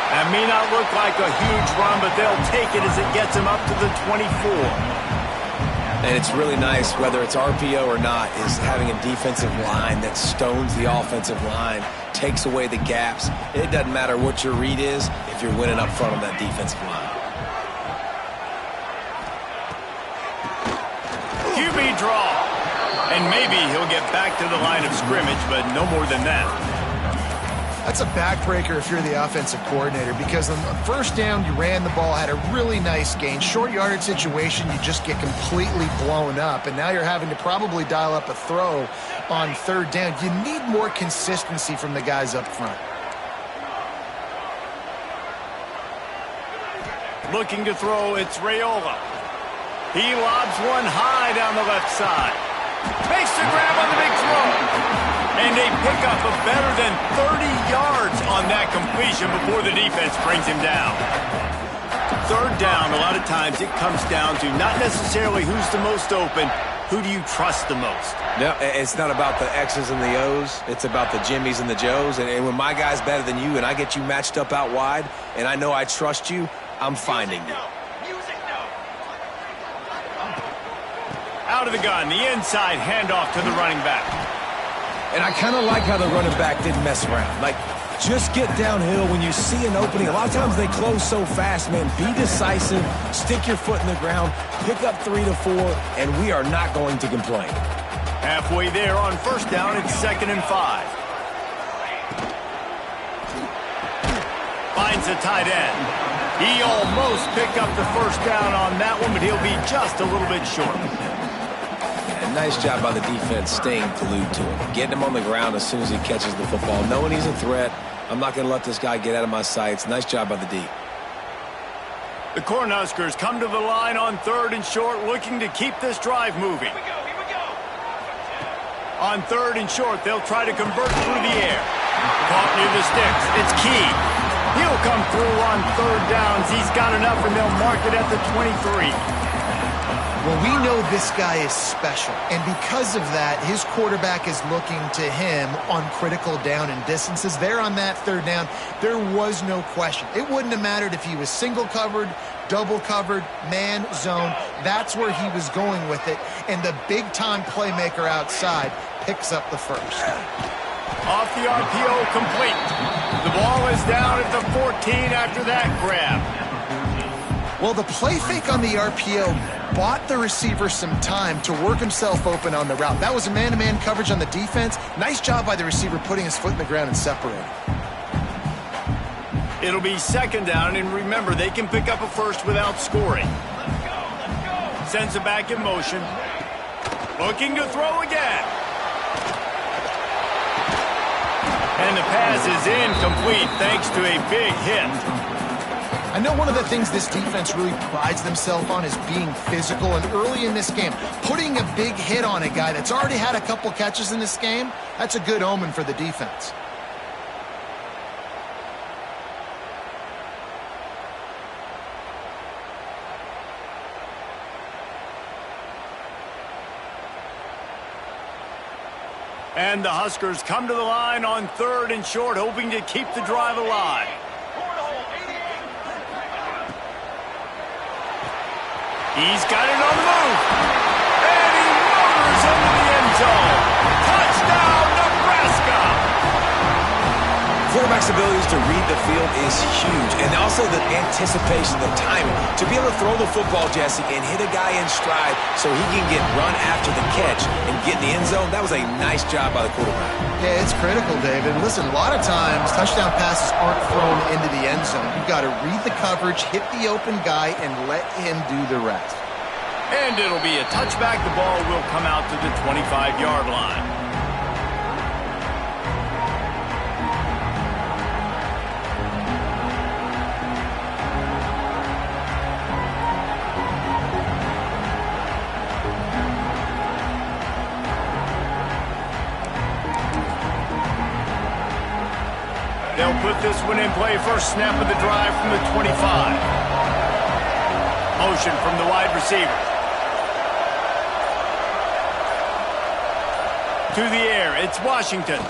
That may not look like a huge run, but they'll take it as it gets them up to the 24. And it's really nice, whether it's RPO or not, is having a defensive line that stones the offensive line, takes away the gaps. It doesn't matter what your read is if you're winning up front on that defensive line. QB draw. And maybe he'll get back to the line of scrimmage, but no more than that. That's a backbreaker if you're the offensive coordinator, because on first down, you ran the ball, had a really nice gain. Short yardage situation, you just get completely blown up, and now you're having to probably dial up a throw on third down. You need more consistency from the guys up front. Looking to throw, it's Raiola. He lobs one high down the left side. Makes the grab on the big throw. And a pickup of better than 30 yards on that completion before the defense brings him down. Third down, a lot of times it comes down to not necessarily who's the most open, who do you trust the most? No, it's not about the X's and the O's. It's about the Jimmys and the Joes. And when my guy's better than you and I get you matched up out wide and I know I trust you, I'm finding you. Out of the gun, the inside handoff to the running back. And I kind of like how the running back didn't mess around. Like, just get downhill when you see an opening. A lot of times they close so fast, man. Be decisive, stick your foot in the ground, pick up 3 to 4, and we are not going to complain. Halfway there on first down, it's 2nd and 5. Finds a tight end. He almost picked up the first down on that one, but he'll be just a little bit short. Nice job by the defense staying glued to him. Getting him on the ground as soon as he catches the football. Knowing he's a threat. I'm not going to let this guy get out of my sights. Nice job by the D. The Cornhuskers come to the line on 3rd and short, looking to keep this drive moving. Here we go. On 3rd and short, they'll try to convert through the air. Caught near the sticks. It's Key. He'll come through on 3rd downs. He's got enough, and they'll mark it at the 23. Well, we know this guy is special, and because of that, his quarterback is looking to him on critical down and distances. There on that 3rd down, there was no question. It wouldn't have mattered if he was single covered, double covered, man, zone. That's where he was going with it, and the big-time playmaker outside picks up the first. Off the RPO, complete. The ball is down at the 14 after that grab. Well, the play fake on the RPO bought the receiver some time to work himself open on the route. That was a man-to-man coverage on the defense. Nice job by the receiver putting his foot in the ground and separating. It'll be 2nd down, and remember, they can pick up a first without scoring. Let's go. Sends it back in motion. Looking to throw again. And the pass is incomplete thanks to a big hit. I know one of the things this defense really prides themselves on is being physical, and early in this game, putting a big hit on a guy that's already had a couple catches in this game, that's a good omen for the defense. And the Huskers come to the line on 3rd and short, hoping to keep the drive alive. He's got it on the move. And he motors into the end zone. Touchdown, Nebraska. quarterback's abilities to read the field is huge, and also the anticipation, the timing. To be able to throw the football, Jesse, and hit a guy in stride so he can get run after the catch and get in the end zone, that was a nice job by the quarterback. Yeah, it's critical, David. And listen, a lot of times touchdown passes aren't thrown into the end zone. You've got to read the coverage, hit the open guy, and let him do the rest. And it'll be a touchback. The ball will come out to the 25-yard line. They'll put this one in play. First snap of the drive from the 25. Motion from the wide receiver. To the air, it's Washington.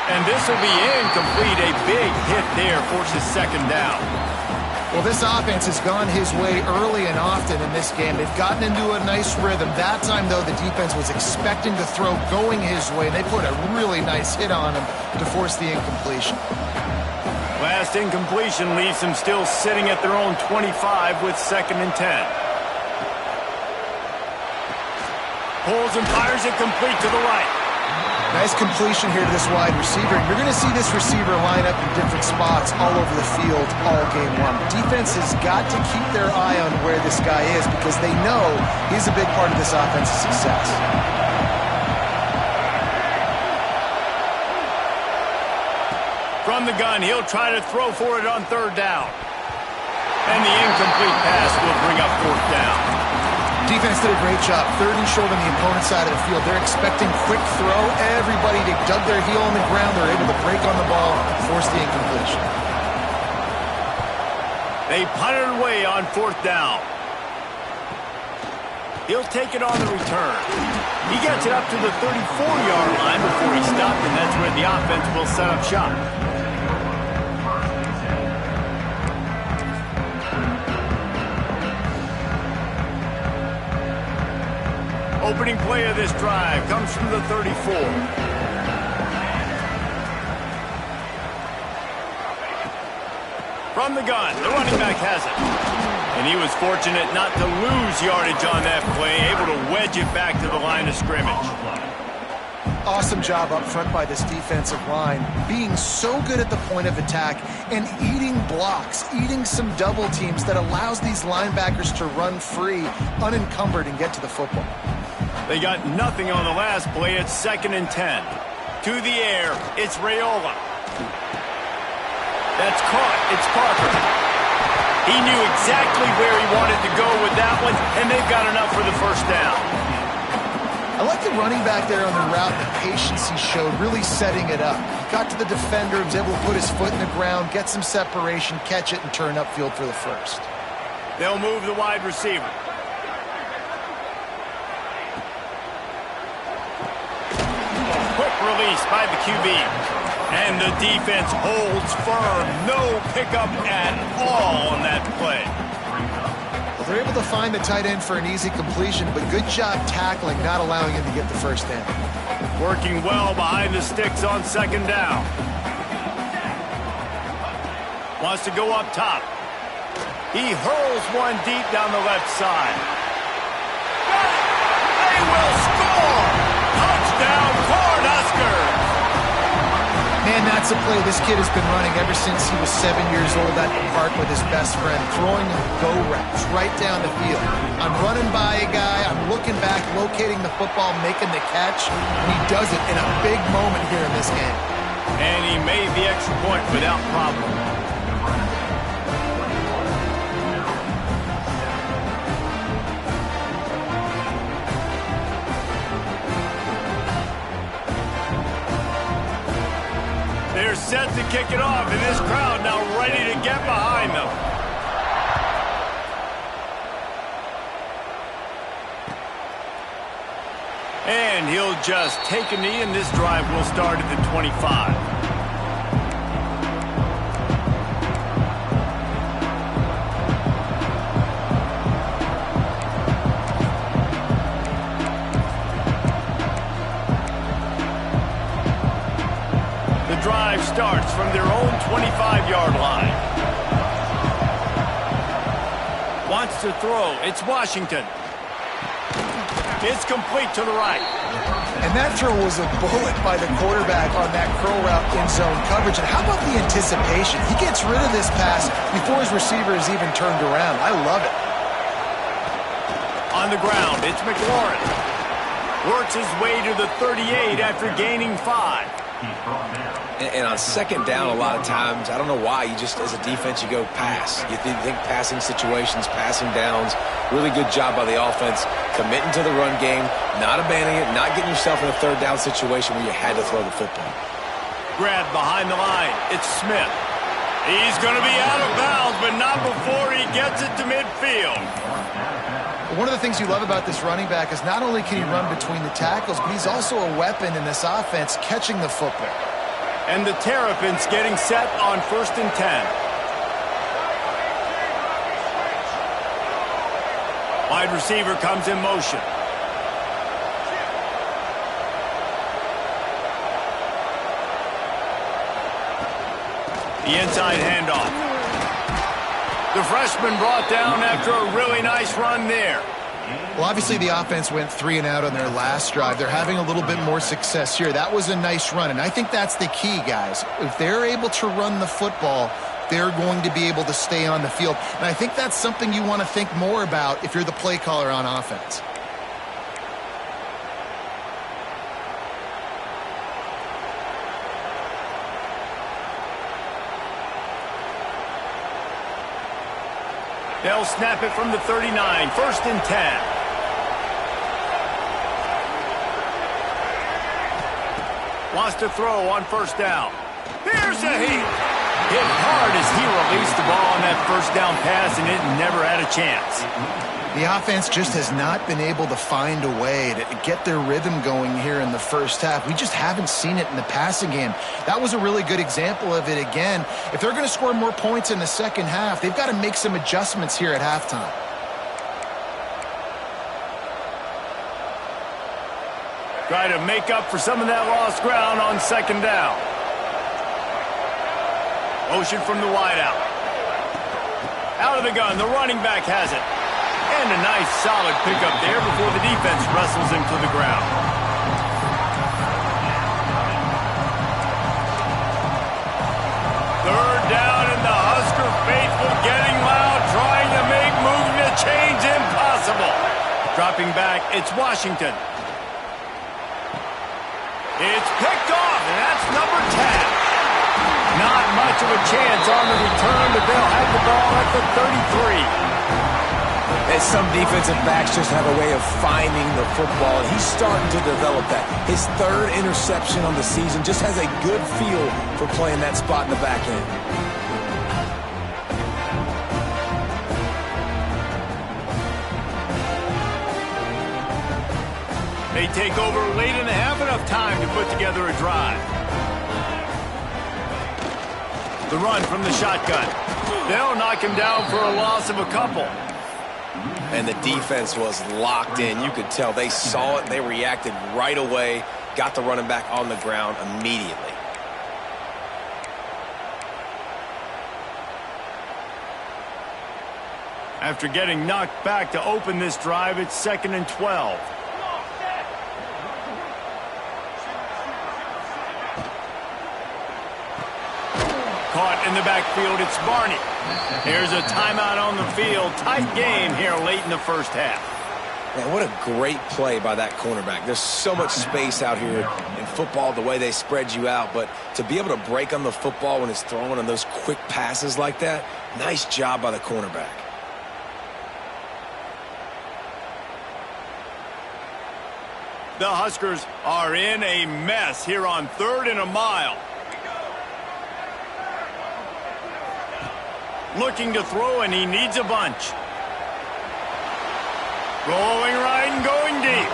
And this will be incomplete. A big hit there forces second down. Well, this offense has gone his way early and often in this game. They've gotten into a nice rhythm. That time, though, the defense was expecting to throw going his way. They put a really nice hit on him to force the incompletion. Last incompletion leaves them still sitting at their own 25 with 2nd and 10. Pulls and fires it complete to the right. Nice completion here to this wide receiver. You're going to see this receiver line up in different spots all over the field all game long. Defense has got to keep their eye on where this guy is because they know he's a big part of this offense's success. From the gun, he'll try to throw for it on 3rd down. And the incomplete pass will bring up 4th down. Defense did a great job. 3rd and short on the opponent's side of the field. They're expecting quick throw. Everybody, they dug their heel on the ground. They're able to break on the ball, force the incompletion. They punted away on 4th down. He'll take it on the return. He gets it up to the 34-yard line before he stopped, and that's where the offense will set up shop. Opening play of this drive comes from the 34. From the gun, the running back has it. And he was fortunate not to lose yardage on that play, able to wedge it back to the line of scrimmage. Awesome job up front by this defensive line, being so good at the point of attack and eating blocks, eating some double teams that allows these linebackers to run free, unencumbered, and get to the football. They got nothing on the last play. It's 2nd and 10. To the air, it's Raiola. That's caught. It's Parker. He knew exactly where he wanted to go with that one, and they've got enough for the 1st down. I like the running back there on the route, the patience he showed, really setting it up. He got to the defender, was able to put his foot in the ground, get some separation, catch it, and turn upfield for the 1st. They'll move the wide receiver. Quick release by the QB. And the defense holds firm. No pickup at all on that play. Well, they're able to find the tight end for an easy completion, but good job tackling, not allowing him to get the 1st down. Working well behind the sticks on 2nd down. Wants to go up top. He hurls one deep down the left side. They will score! Touchdown, Cornhuskers! Man, that's a play this kid has been running ever since he was 7 years old at the park with his best friend, throwing go routes right down the field. I'm running by a guy, I'm looking back, locating the football, making the catch, and he does it in a big moment here in this game. And he made the extra point without problem. They're set to kick it off, and this crowd now ready to get behind them. And he'll just take a knee, and this drive will start at the 25. The the drive starts from their own 25-yard line. Wants to throw. It's Washington. It's complete to the right. And that throw was a bullet by the quarterback on that curl route in zone coverage. And how about the anticipation? He gets rid of this pass before his receiver is even turned around. I love it. On the ground, it's McLaurin. Works his way to the 38 after gaining 5. And on second down, a lot of times, I don't know why, you just, as a defense, you go pass. You think passing situations, passing downs. Really good job by the offense, committing to the run game, not abandoning it, not getting yourself in a third down situation where you had to throw the football. Grab behind the line. It's Smith. He's going to be out of bounds, but not before he gets it to midfield. One of the things you love about this running back is not only can he run between the tackles, but he's also a weapon in this offense catching the football. And the Terrapins getting set on 1st and 10. Wide receiver comes in motion. The inside handoff. The freshman brought down after a really nice run there. Well, obviously the offense went 3 and out on their last drive. They're having a little bit more success here. That was a nice run, and I think that's the key, guys. If they're able to run the football, they're going to be able to stay on the field. And I think that's something you want to think more about if you're the play caller on offense. They'll snap it from the 39, 1st and 10. Wants to throw on 1st down. Here's a heat. Hit hard as he released the ball on that 1st down pass, and it never had a chance. The offense just has not been able to find a way to get their rhythm going here in the first half. We just haven't seen it in the passing game. That was a really good example of it again. If they're going to score more points in the second half, they've got to make some adjustments here at halftime. Try to make up for some of that lost ground on 2nd down. Motion from the wideout. Out of the gun, the running back has it. And a nice solid pickup there before the defense wrestles him to the ground. Third down, and the Husker faithful getting loud, trying to make moving the chains impossible. Dropping back, it's Washington. It's picked off, and that's number 10. Not much of a chance on the return, but they'll have the ball at the 33. And some defensive backs just have a way of finding the football, and he's starting to develop that. His 3rd interception on the season, just has a good feel for playing that spot in the back end. They take over late in the half, enough time to put together a drive. The run from the shotgun. They'll knock him down for a loss of a couple. And the defense was locked in. You could tell they saw it. They reacted right away. Got the running back on the ground immediately. After getting knocked back to open this drive, it's 2nd and 12. Caught in the backfield, it's Barney. Here's a timeout on the field. Tight game here late in the first half. Man, what a great play by that cornerback. There's so much space out here in football, the way they spread you out. But to be able to break on the football when it's thrown on those quick passes like that, nice job by the cornerback. The Huskers are in a mess here on 3rd and a mile. Looking to throw, and he needs a bunch. Rolling right and going deep.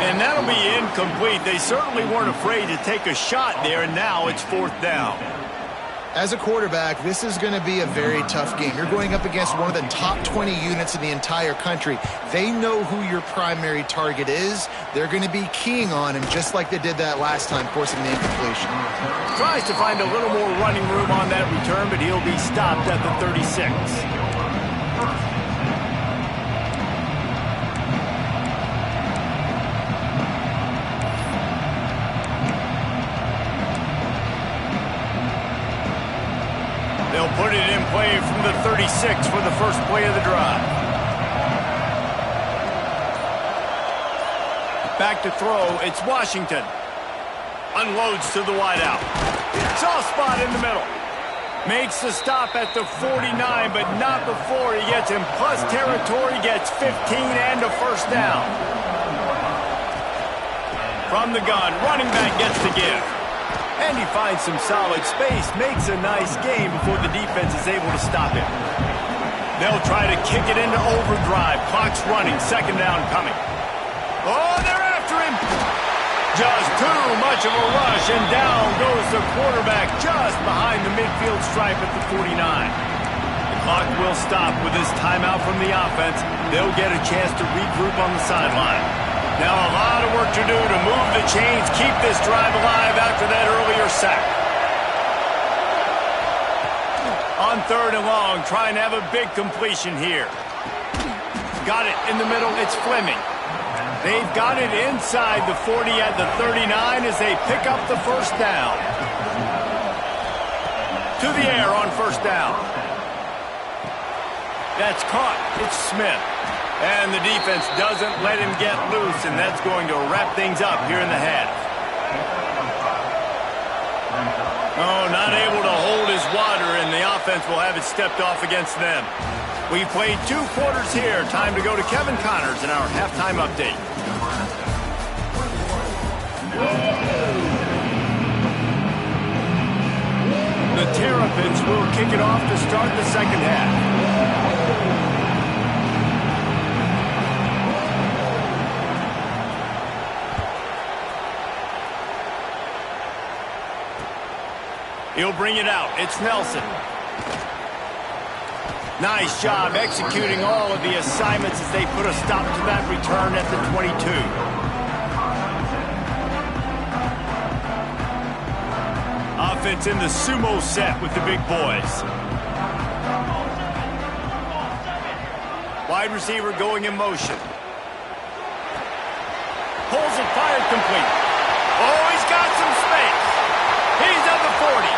And that'll be incomplete. They certainly weren't afraid to take a shot there, and now it's 4th down. As a quarterback, this is going to be a very tough game. You're going up against one of the top 20 units in the entire country. They know who your primary target is. They're going to be keying on him just like they did that last time, forcing the incompletion. Tries to find a little more running room on that return, but he'll be stopped at the 36. They'll put it in play from the 36 for the first play of the drive. Back to throw, it's Washington. Unloads to the wideout. Soft spot in the middle. Makes the stop at the 49, but not before he gets in plus territory, gets 15 and a first down. From the gun, running back gets the give. And he finds some solid space, makes a nice game before the defense is able to stop him. They'll try to kick it into overdrive. Clock's running, second down coming. Oh, they're after him. Just too much of a rush, and down goes the quarterback just behind the midfield stripe at the 49. The clock will stop with this timeout from the offense. They'll get a chance to regroup on the sideline. Now a lot of work to do to move the chains, keep this drive alive after that earlier sack. On third and long, trying to have a big completion here. Got it in the middle, it's Fleming. They've got it inside the 40 at the 39 as they pick up the first down. To the air on first down. That's caught, it's Smith. And the defense doesn't let him get loose, and that's going to wrap things up here in the half. Oh, not able to hold his water, and the offense will have it stepped off against them. We've played 2 quarters here. Time to go to Kevin Connors in our halftime update. The Terrapins will kick it off to start the second half. He'll bring it out. It's Nelson. Nice job executing all of the assignments as they put a stop to that return at the 22. Offense in the sumo set with the big boys. Wide receiver going in motion. Pulls it, fired complete. Oh, he's got some space. He's at the 40.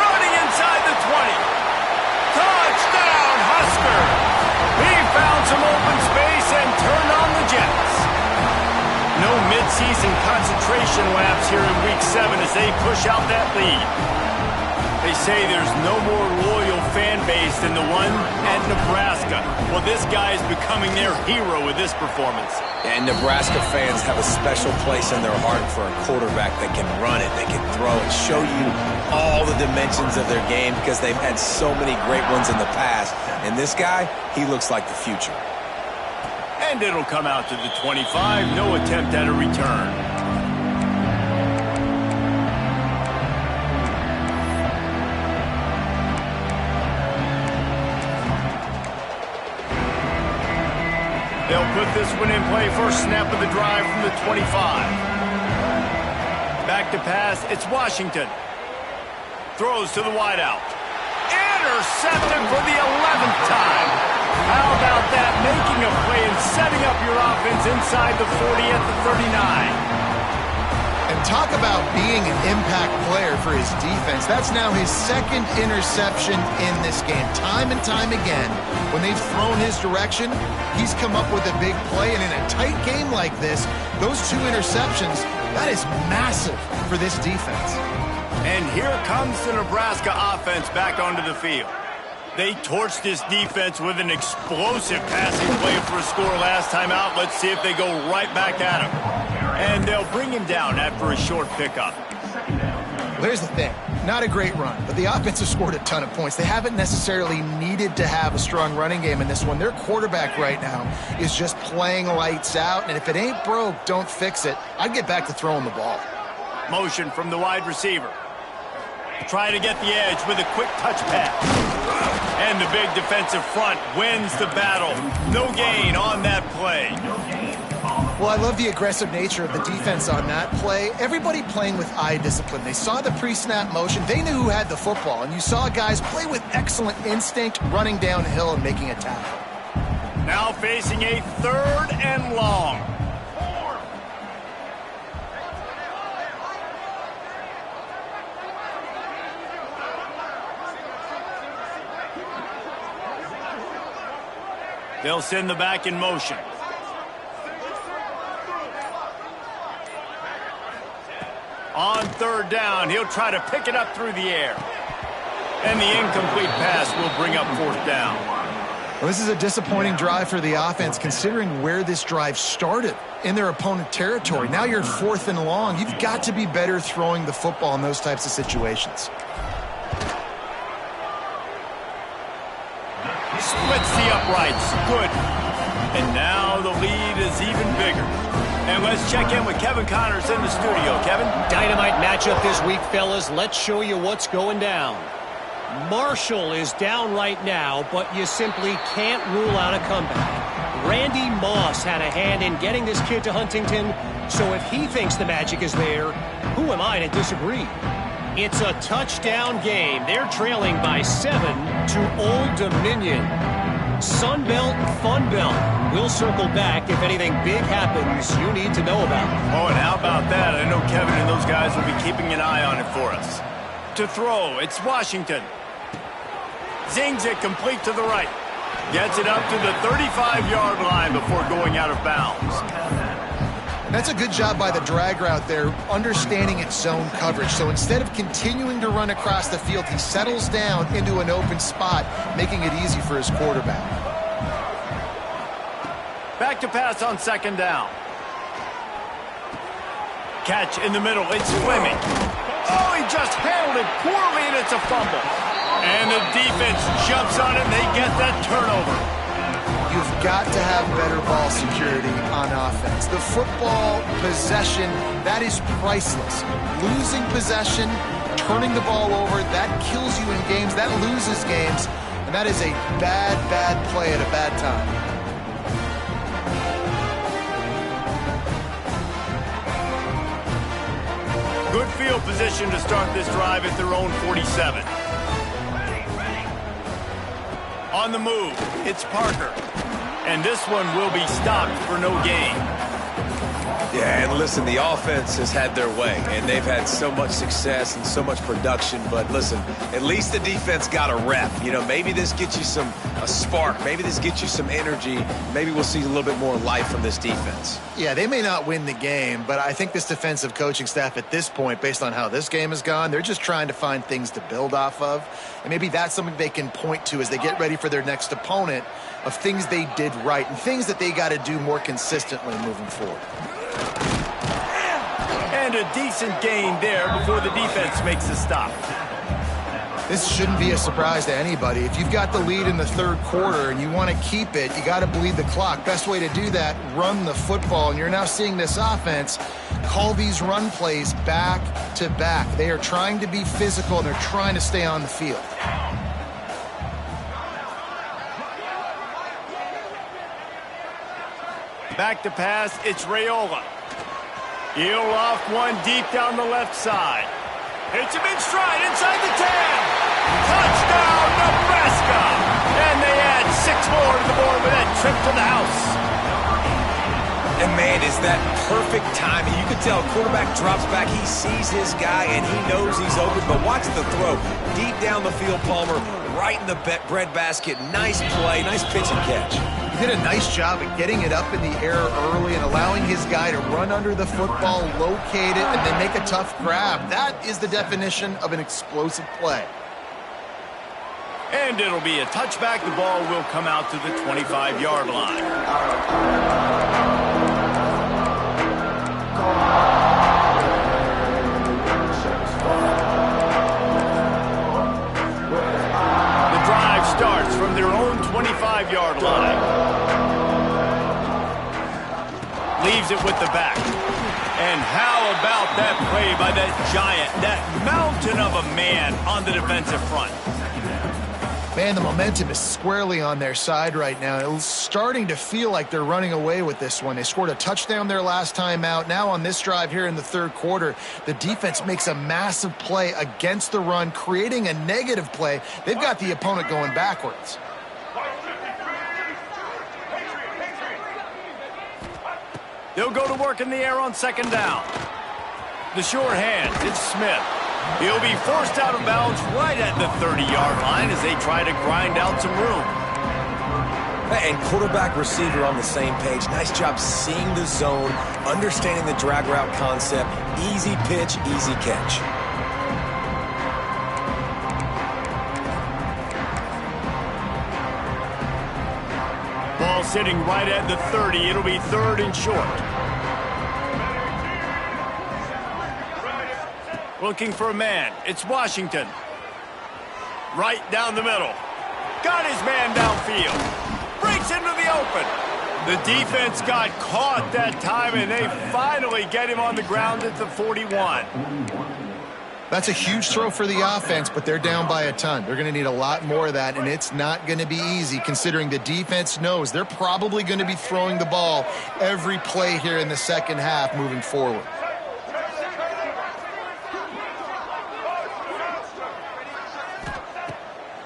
Running inside the 20. Touchdown, Husker! He found some open space and turned on the Jets. No midseason concentration laps here in Week 7 as they push out that lead. They say there's no more loyal fan base than the one at Nebraska. Well, this guy is becoming their hero with this performance. And Nebraska fans have a special place in their heart for a quarterback that can run it, that can throw it, show you all the dimensions of their game because they've had so many great ones in the past. And this guy, he looks like the future. And it'll come out to the 25. No attempt at a return. They'll put this one in play. First snap of the drive from the 25. Back to pass. It's Washington. Throws to the wideout. Intercepted for the 11th time. How about that? Making a play and setting up your offense inside the 40 at the 39. And talk about being an impact player for his defense. That's now his second interception in this game. Time and time again, when they've thrown his direction, he's come up with a big play. And in a tight game like this, those 2 interceptions, that is massive for this defense. And here comes the Nebraska offense back onto the field. They torched this defense with an explosive passing play for a score last time out. Let's see if they go right back at him. And they'll bring him down after a short pickup. Well, here's the thing. Not a great run, but the offense has scored a ton of points. They haven't necessarily needed to have a strong running game in this one. Their quarterback right now is just playing lights out, and if it ain't broke, don't fix it. I'd get back to throwing the ball. Motion from the wide receiver. Try to get the edge with a quick touch pass. And the big defensive front wins the battle. No gain on that play. Well, I love the aggressive nature of the defense on that play. Everybody playing with eye discipline. They saw the pre-snap motion. They knew who had the football. And you saw guys play with excellent instinct, running downhill and making a tackle. Now facing a 3rd and long. They'll send the back in motion. On 3rd down, he'll try to pick it up through the air. And the incomplete pass will bring up 4th down. Well, this is a disappointing drive for the offense, considering where this drive started in their opponent territory. Now you're 4th and long. You've got to be better throwing the football in those types of situations. Splits the uprights. Good. And now the lead is even bigger. And let's check in with Kevin Connors in the studio. Kevin? Dynamite matchup this week, fellas. Let's show you what's going down. Marshall is down right now, but you simply can't rule out a comeback. Randy Moss had a hand in getting this kid to Huntington, so if he thinks the magic is there, who am I to disagree? It's a touchdown game. They're trailing by 7 to Old Dominion. Sunbelt, Funbelt. We'll circle back if anything big happens you need to know about. Oh, and how about that? I know Kevin and those guys will be keeping an eye on it for us. To throw, it's Washington. Zings it complete to the right. Gets it up to the 35-yard line before going out of bounds. That's a good job by the drag route there, understanding its zone coverage. So instead of continuing to run across the field, he settles down into an open spot, making it easy for his quarterback. Back to pass on 2nd down. Catch in the middle. It's Fleming. Oh, he just handled it poorly, and it's a fumble. And the defense jumps on it, and they get that turnover. You've got to have better ball security on offense. The football possession, that is priceless. Losing possession, turning the ball over, that kills you in games, that loses games, and that is a bad, bad play at a bad time. Good field position to start this drive at their own 47. On the move, it's Parker. And this one will be stopped for no gain. Yeah, and listen, the offense has had their way, and they've had so much success and so much production. But listen, at least the defense got a rep. You know, maybe this gets you a spark. Maybe this gets you some energy. Maybe we'll see a little bit more life from this defense. Yeah, they may not win the game, but I think this defensive coaching staff at this point, based on how this game has gone, they're just trying to find things to build off of. And maybe that's something they can point to as they get ready for their next opponent, of things they did right and things that they got to do more consistently moving forward. And a decent gain there before the defense makes the stop. This shouldn't be a surprise to anybody. If you've got the lead in the 3rd quarter and you want to keep it, you got to bleed the clock. Best way to do that, run the football. And you're now seeing this offense call these run plays back to back. They are trying to be physical and they're trying to stay on the field. Back to pass, it's Raiola. He'll loft one deep down the left side. Hits him in stride inside the 10. Touchdown, Nebraska! And they add 6 more to the board with that trip to the house. And man, is that perfect timing. You can tell quarterback drops back. He sees his guy, and he knows he's open. But watch the throw. Deep down the field, Palmer, right in the bread basket. Nice play, nice pitch and catch. He did a nice job at getting it up in the air early and allowing his guy to run under the football, locate it, and then make a tough grab. That is the definition of an explosive play. And it'll be a touchback. The ball will come out to the 25-yard line. The drive starts from their own 25-yard line. Leaves it with the back. And how about that play by that giant, that mountain of a man on the defensive front? Man, the momentum is squarely on their side right now. It's starting to feel like they're running away with this one. They scored a touchdown their last time out. Now on this drive here in the third quarter, the defense makes a massive play against the run, creating a negative play. They've got the opponent going backwards. They'll go to work in the air on second down. The short hand, it's Smith. He'll be forced out of bounds right at the 30-yard line as they try to grind out some room. And quarterback receiver on the same page. Nice job seeing the zone, understanding the drag route concept. Easy pitch, easy catch. Ball sitting right at the 30. It'll be third and short. Looking for a man. It's Washington. Right down the middle. Got his man downfield. Breaks into the open. The defense got caught that time, and they finally get him on the ground at the 41. That's a huge throw for the offense, but they're down by a ton. They're going to need a lot more of that, and it's not going to be easy considering the defense knows they're probably going to be throwing the ball every play here in the second half moving forward.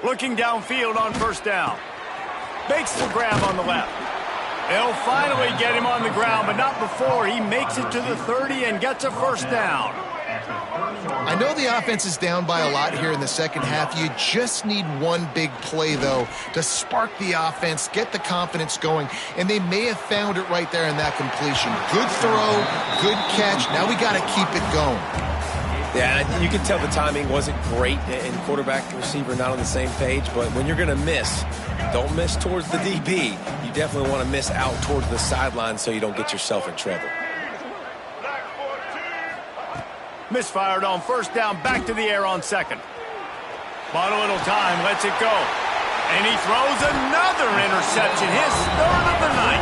Looking downfield on first down. Makes the grab on the left. They'll finally get him on the ground, but not before he makes it to the 30 and gets a first down. I know the offense is down by a lot here in the second half. You just need one big play, though, to spark the offense, get the confidence going, and they may have found it right there in that completion. Good throw, good catch. Now we got to keep it going. Yeah, you can tell the timing wasn't great, and quarterback and receiver not on the same page, but when you're going to miss, don't miss towards the DB. You definitely want to miss out towards the sideline so you don't get yourself in trouble. Misfired on first down, back to the air on second. Bought a little time, lets it go. And he throws another interception, his third of the night.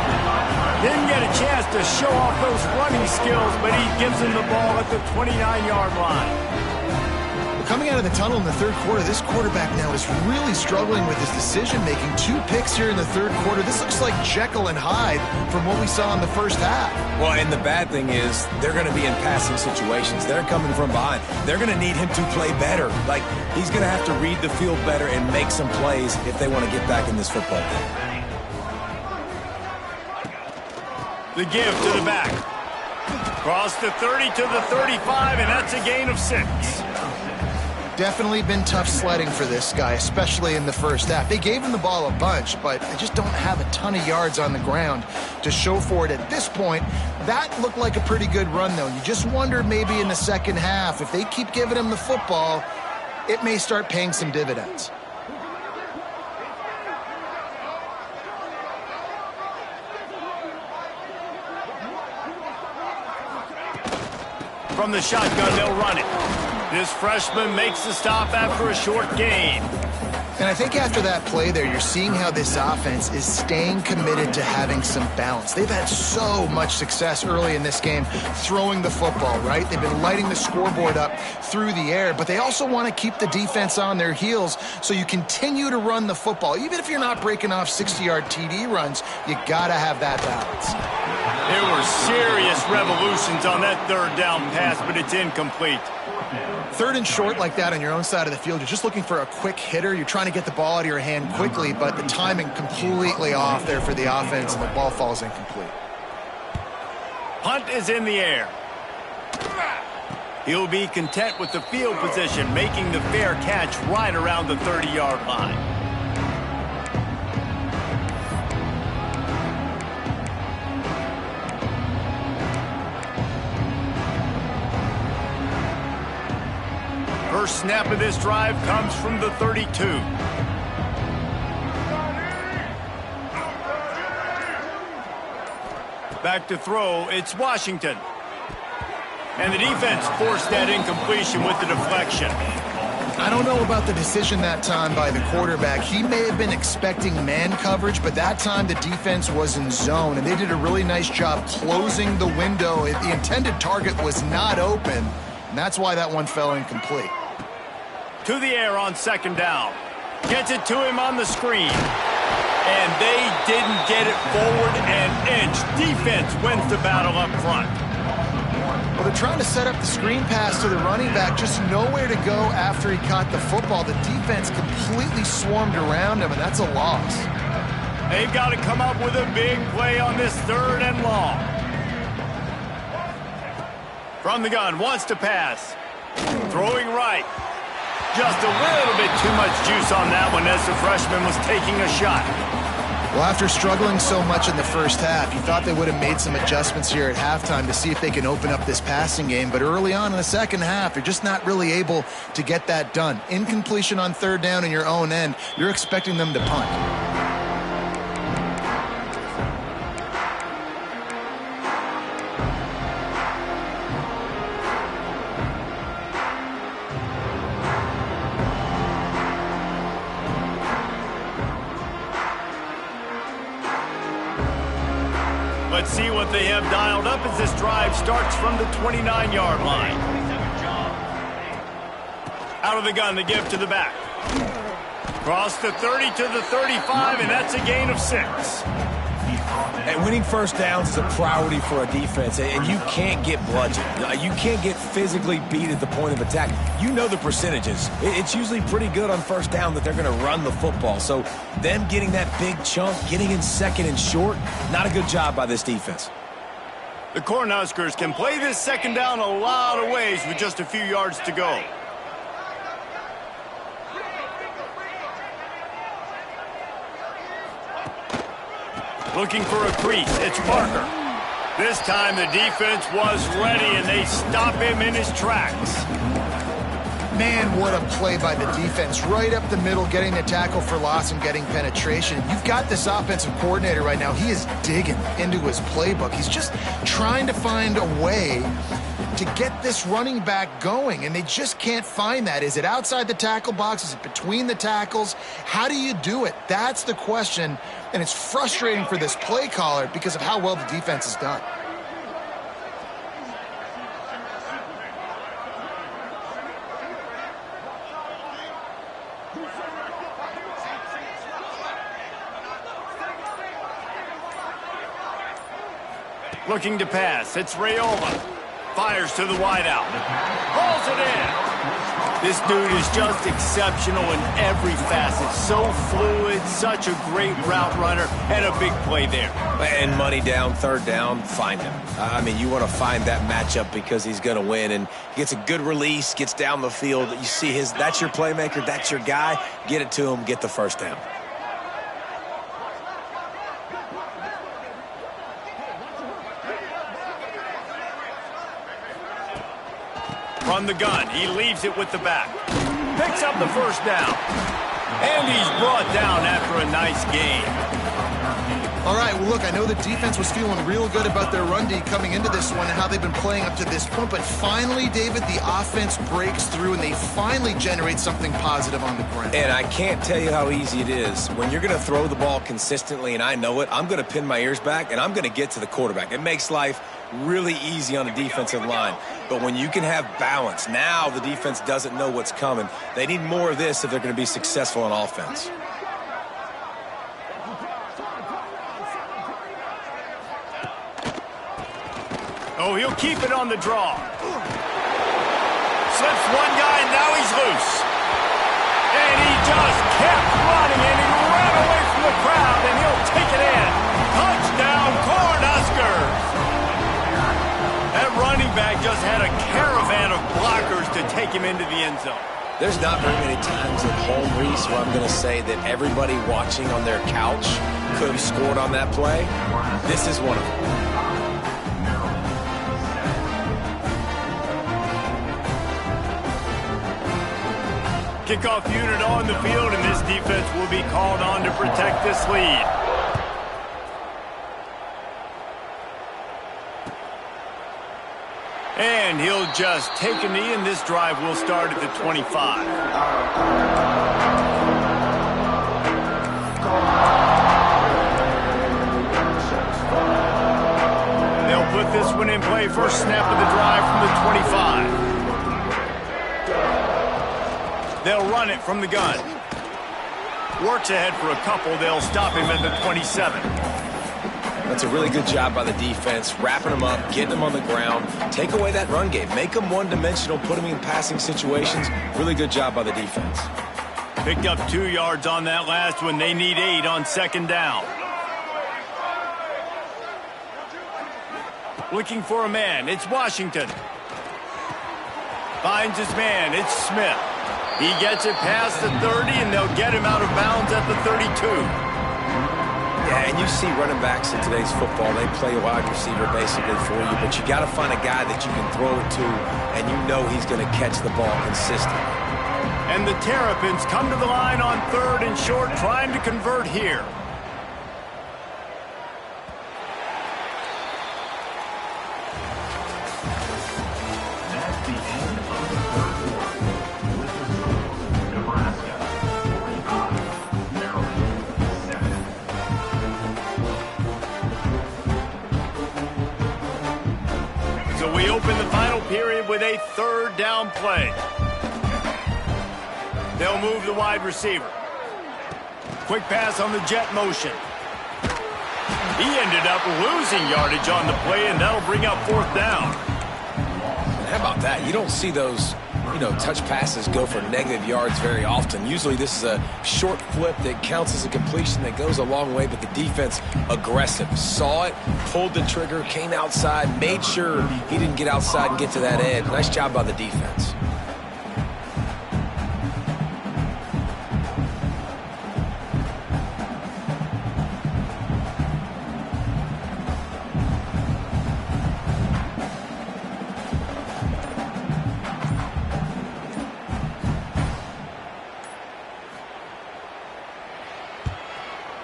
Didn't get a chance to show off those running skills, but he gives him the ball at the 29-yard line. Coming out of the tunnel in the third quarter, this quarterback now is really struggling with his decision-making. 2 picks here in the third quarter. This looks like Jekyll and Hyde from what we saw in the first half. Well, and the bad thing is they're going to be in passing situations. They're coming from behind. They're going to need him to play better. Like, he's going to have to read the field better and make some plays if they want to get back in this football game. The give to the back. Cross the 30 to the 35, and that's a gain of 6. Definitely been tough sledding for this guy, especially in the first half. They gave him the ball a bunch, but they just don't have a ton of yards on the ground to show for it at this point. That looked like a pretty good run, though. You just wonder maybe in the second half, if they keep giving him the football, it may start paying some dividends. From the shotgun, they'll run it. This freshman makes the stop after a short gain. And I think after that play there, you're seeing how this offense is staying committed to having some balance. They've had so much success early in this game throwing the football, right? They've been lighting the scoreboard up through the air, but they also want to keep the defense on their heels so you continue to run the football. Even if you're not breaking off 60-yard TD runs, you got to have that balance. There were serious revolutions on that third down pass, but it's incomplete. Third and short like that on your own side of the field, you're just looking for a quick hitter. You're trying to get the ball out of your hand quickly, but the timing completely off there for the offense, and the ball falls incomplete. Punt is in the air. He'll be content with the field position, making the fair catch right around the 30-yard line. First snap of this drive comes from the 32. Back to throw, it's Washington. And the defense forced that incompletion with the deflection. I don't know about the decision that time by the quarterback. He may have been expecting man coverage, but that time the defense was in zone, and they did a really nice job closing the window. The intended target was not open, and that's why that one fell incomplete. To the air on second down. Gets it to him on the screen. And they didn't get it forward an inch. Defense wins the battle up front. Well, they're trying to set up the screen pass to the running back, just nowhere to go after he caught the football. The defense completely swarmed around him, and that's a loss. They've got to come up with a big play on this 3rd and long. From the gun, wants to pass. Throwing right. Just a little bit too much juice on that one as the freshman was taking a shot. Well, after struggling so much in the first half, you thought they would have made some adjustments here at halftime to see if they can open up this passing game. But early on in the second half, you're just not really able to get that done. Incompletion on 3rd down in your own end, you're expecting them to punt. Let's see what they have dialed up as this drive starts from the 29-yard line. Out of the gun, the give to the back. Cross the 30 to the 35, and that's a gain of 6. And winning first downs is a priority for a defense, and you can't get bludgeoned. You can't get physically beat at the point of attack. You know the percentages. It's usually pretty good on first down that they're going to run the football. So them getting that big chunk, getting in 2nd and short, not a good job by this defense. The Cornhuskers can play this 2nd down a lot of ways with just a few yards to go. Looking for a crease. It's Parker. This time the defense was ready, and they stop him in his tracks. Man, what a play by the defense. Right up the middle, getting the tackle for loss and getting penetration. You've got this offensive coordinator right now. He is digging into his playbook. He's just trying to find a way to get this running back going, and they just can't find that. Is it outside the tackle box? Is it between the tackles? How do you do it? That's the question, and it's frustrating for this play caller because of how well the defense has done. Looking to pass. It's Raiola. Fires to the wideout. Rolls it in. This dude is just exceptional in every facet. So fluid, such a great route runner, and a big play there. And money down, 3rd down, find him. I mean, you want to find that matchup because he's going to win, and he gets a good release, gets down the field. You see that's your playmaker, that's your guy. Get it to him, get the first down. From the gun, he leaves it with the back. Picks up the first down. And he's brought down after a nice game. All right, well, look, I know the defense was feeling real good about their run D coming into this one and how they've been playing up to this point. But finally, David, the offense breaks through and they finally generate something positive on the ground. And I can't tell you how easy it is. When you're going to throw the ball consistently, and I know it, I'm going to pin my ears back and I'm going to get to the quarterback. It makes life really easy on the defensive line. But when you can have balance, now the defense doesn't know what's coming. They need more of this if they're going to be successful on offense. Oh, he'll keep it on the draw. Slips one guy, and now he's loose. And he just kept running, and he ran away from the crowd, and he'll take it in. Touchdown, Cornhuskers! That running back just had a caravan of blockers to take him into the end zone. There's not very many times at home, Reese, where I'm going to say that everybody watching on their couch could have scored on that play. This is one of them. Kickoff unit on the field, and this defense will be called on to protect this lead. And he'll just take a knee, and this drive will start at the 25. They'll put this one in play. First snap of the drive from the 25. They'll run it from the gun. Works ahead for a couple. They'll stop him at the 27. That's a really good job by the defense, wrapping them up, getting them on the ground. Take away that run game. Make them one-dimensional, put them in passing situations. Really good job by the defense. Picked up 2 yards on that last one. They need 8 on second down. Looking for a man. It's Washington. Finds his man. It's Smith. He gets it past the 30, and they'll get him out of bounds at the 32. Yeah, and you see running backs in today's football, they play wide receiver basically for you, but you got to find a guy that you can throw it to, and you know he's going to catch the ball consistently. And the Terrapins come to the line on 3rd and short, trying to convert here. That's the end of the third quarter. With the score, Nebraska 45, Maryland 7. So we open the final period with a 3rd down play. They'll move the wide receiver. Quick pass on the jet motion. He ended up losing yardage on the play, and that'll bring up 4th down. And how about that? You don't see those, touch passes go for negative yards very often. Usually this is a short flip that counts as a completion that goes a long way, but the defense aggressive. Saw it, pulled the trigger, came outside, made sure he didn't get outside and get to that edge. Nice job by the defense.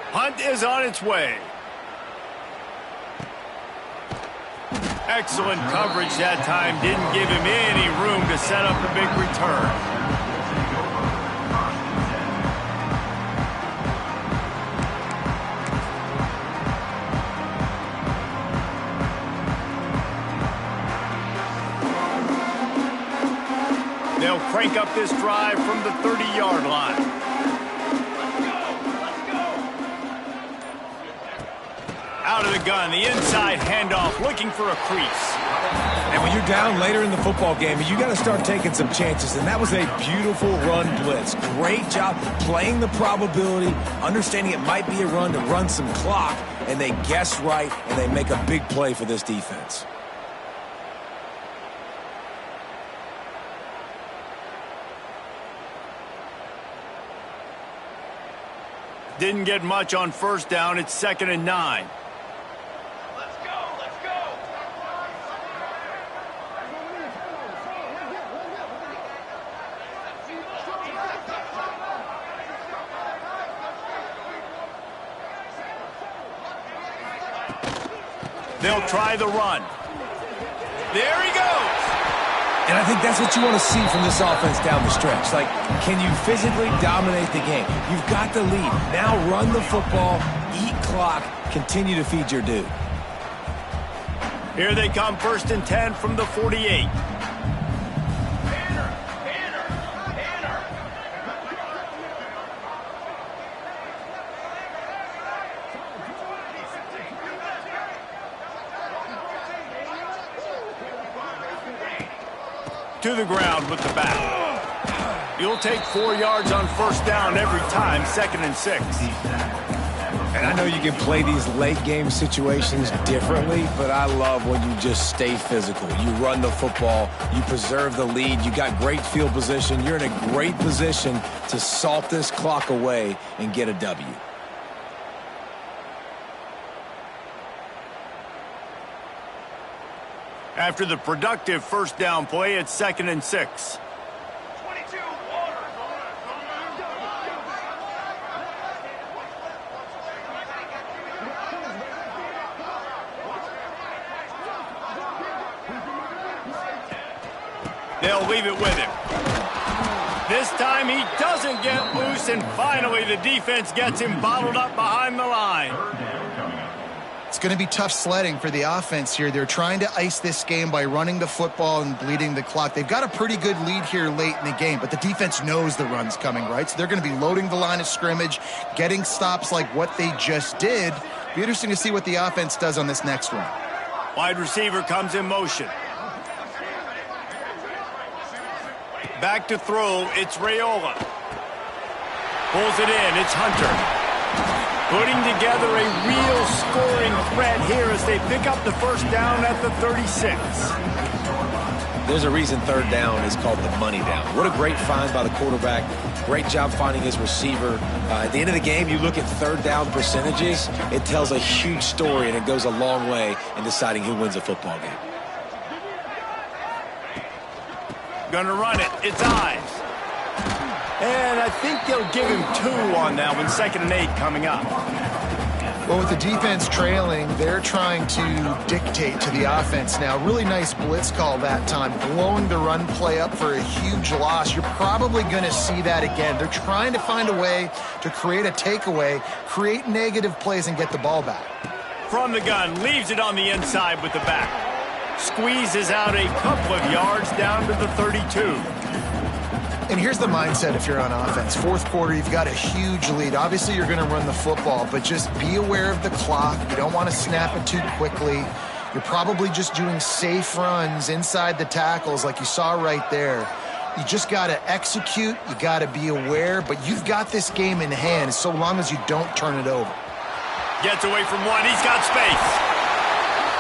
Hunt is on its way. Excellent coverage that time. Didn't give him any room to set up the big return. They'll crank up this drive from the 30-yard line. Out of the gun, the inside handoff, looking for a crease. And when you're down later in the football game, you got to start taking some chances, and that was a beautiful run blitz. Great job playing the probability, understanding it might be a run to run some clock, and they guess right, and they make a big play for this defense. Didn't get much on 1st down. It's 2nd and 9. They'll try the run. There he goes. And I think that's what you want to see from this offense down the stretch. Like, can you physically dominate the game? You've got the lead. Now run the football, eat clock, continue to feed your dude. Here they come, 1st and 10 from the 48. To the ground with the bat. You'll take 4 yards on 1st down every time, 2nd and 6. And I know you can play these late game situations differently, but I love when you just stay physical. You run the football, you preserve the lead, you got great field position, you're in a great position to salt this clock away and get a W. After the productive 1st down play, it's 2nd and 6. They'll leave it with him. This time he doesn't get loose, and finally the defense gets him bottled up behind the line. It's going to be tough sledding for the offense here. They're trying to ice this game by running the football and bleeding the clock. They've got a pretty good lead here late in the game, but the defense knows the run's coming, right? So they're going to be loading the line of scrimmage, getting stops like what they just did. Be interesting to see what the offense does on this next one. Wide receiver comes in motion. Back to throw, it's Raiola. Pulls it in, it's Hunter. Putting together a real scoring threat here as they pick up the first down at the 36. There's a reason third down is called the money down. What a great find by the quarterback. Great job finding his receiver. At the end of the game, you look at third down percentages. It tells a huge story, and it goes a long way in deciding who wins a football game. Gonna run it. It's Ives. And I think they'll give him 2 on that one. 2nd and 8 coming up. Well, with the defense trailing, they're trying to dictate to the offense now. Really nice blitz call that time, blowing the run play up for a huge loss. You're probably going to see that again. They're trying to find a way to create a takeaway, create negative plays, and get the ball back. From the gun, leaves it on the inside with the back. Squeezes out a couple of yards down to the 32. And here's the mindset if you're on offense. Fourth quarter, you've got a huge lead. Obviously, you're going to run the football, but just be aware of the clock. You don't want to snap it too quickly. You're probably just doing safe runs inside the tackles like you saw right there. You just got to execute. You got to be aware, but you've got this game in hand so long as you don't turn it over. Gets away from one. He's got space.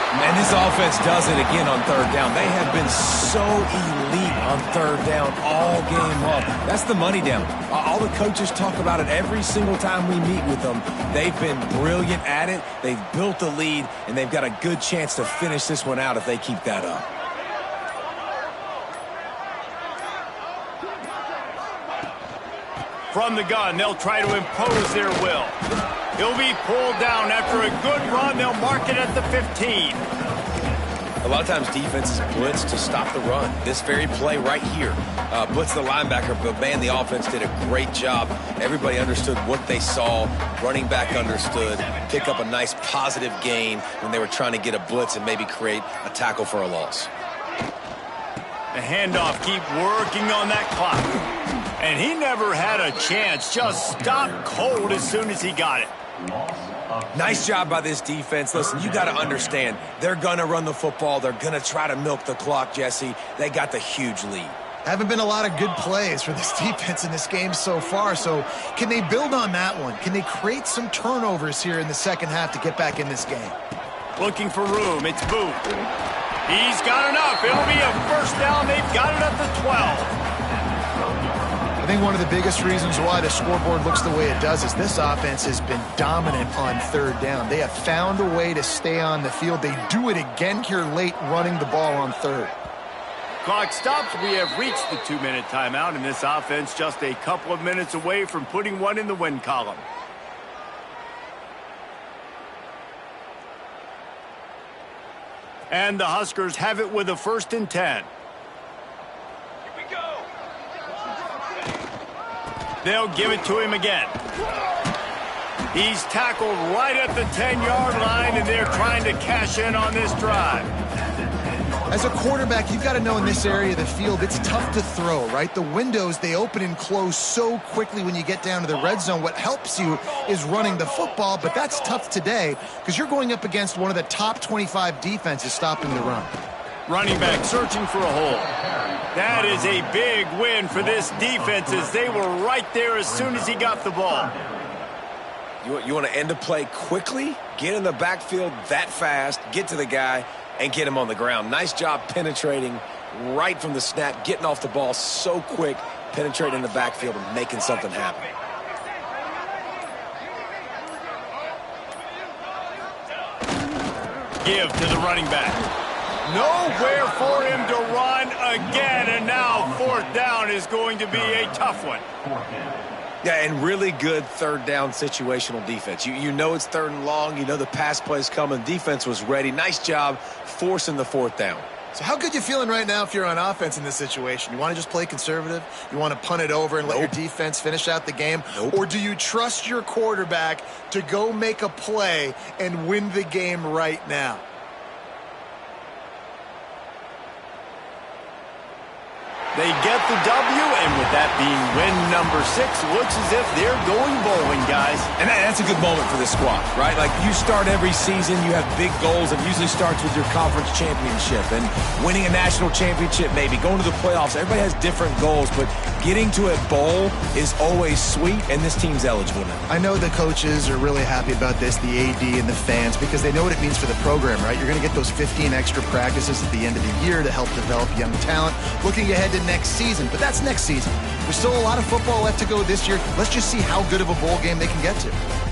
And this offense does it again on third down. They have been so elite on third down all game long. That's the money down. All the coaches talk about it every single time we meet with them. They've been brilliant at it. They've built the lead, and they've got a good chance to finish this one out if they keep that up. From the gun, they'll try to impose their will. He'll be pulled down after a good run. They'll mark it at the 15. A lot of times defenses blitz to stop the run. This very play right here, blitz the linebacker, but man, the offense did a great job. Everybody understood what they saw. Running back understood. Pick up a nice positive gain when they were trying to get a blitz and maybe create a tackle for a loss. The handoff, keep working on that clock. And he never had a chance. Just stopped cold as soon as he got it. Nice job by this defense. Listen, you got to understand, they're going to run the football. They're going to try to milk the clock, Jesse. They got the huge lead. Haven't been a lot of good plays for this defense in this game so far, so can they build on that one? Can they create some turnovers here in the second half to get back in this game? Looking for room. It's Booth. He's got enough. It'll be a first down. They've got it at the 12. I think one of the biggest reasons why the scoreboard looks the way it does is this offense has been dominant on third down. They have found a way to stay on the field. They do it again here late, running the ball on third. Clock stops. We have reached the 2-minute timeout, and this offense just a couple of minutes away from putting one in the win column. And the Huskers have it with a 1st and 10. They'll give it to him again. He's tackled right at the 10-yard line, and they're trying to cash in on this drive. As a quarterback, you've got to know in this area of the field, it's tough to throw, right? The windows, they open and close so quickly when you get down to the red zone. What helps you is running the football, but that's tough today because you're going up against one of the top 25 defenses stopping the run. Running back searching for a hole. That is a big win for this defense as they were right there as soon as he got the ball. You want to end a play quickly, get in the backfield that fast, get to the guy, and get him on the ground. Nice job penetrating right from the snap, getting off the ball so quick, penetrating the backfield and making something happen. Give to the running back. Nowhere for him to run again, and now 4th down is going to be a tough one. Yeah, and really good third down situational defense. You know it's 3rd and long. You know the pass play's coming. Defense was ready. Nice job forcing the 4th down. So how good you feeling right now if you're on offense in this situation? You want to just play conservative? You want to punt it over and let your defense finish out the game? Or do you trust your quarterback to go make a play and win the game right now? They get the W, and with that being win number 6, looks as if they're going bowling, guys. And that's a good moment for this squad, right? Like, you start every season, you have big goals. It usually starts with your conference championship and winning a national championship, maybe going to the playoffs. Everybody has different goals, but getting to a bowl is always sweet, and this team's eligible now. I know the coaches are really happy about this, the AD and the fans, because they know what it means for the program, right? You're going to get those 15 extra practices at the end of the year to help develop young talent. Looking ahead to next season, but that's next season. There's still a lot of football left to go this year. Let's just see how good of a bowl game they can get to.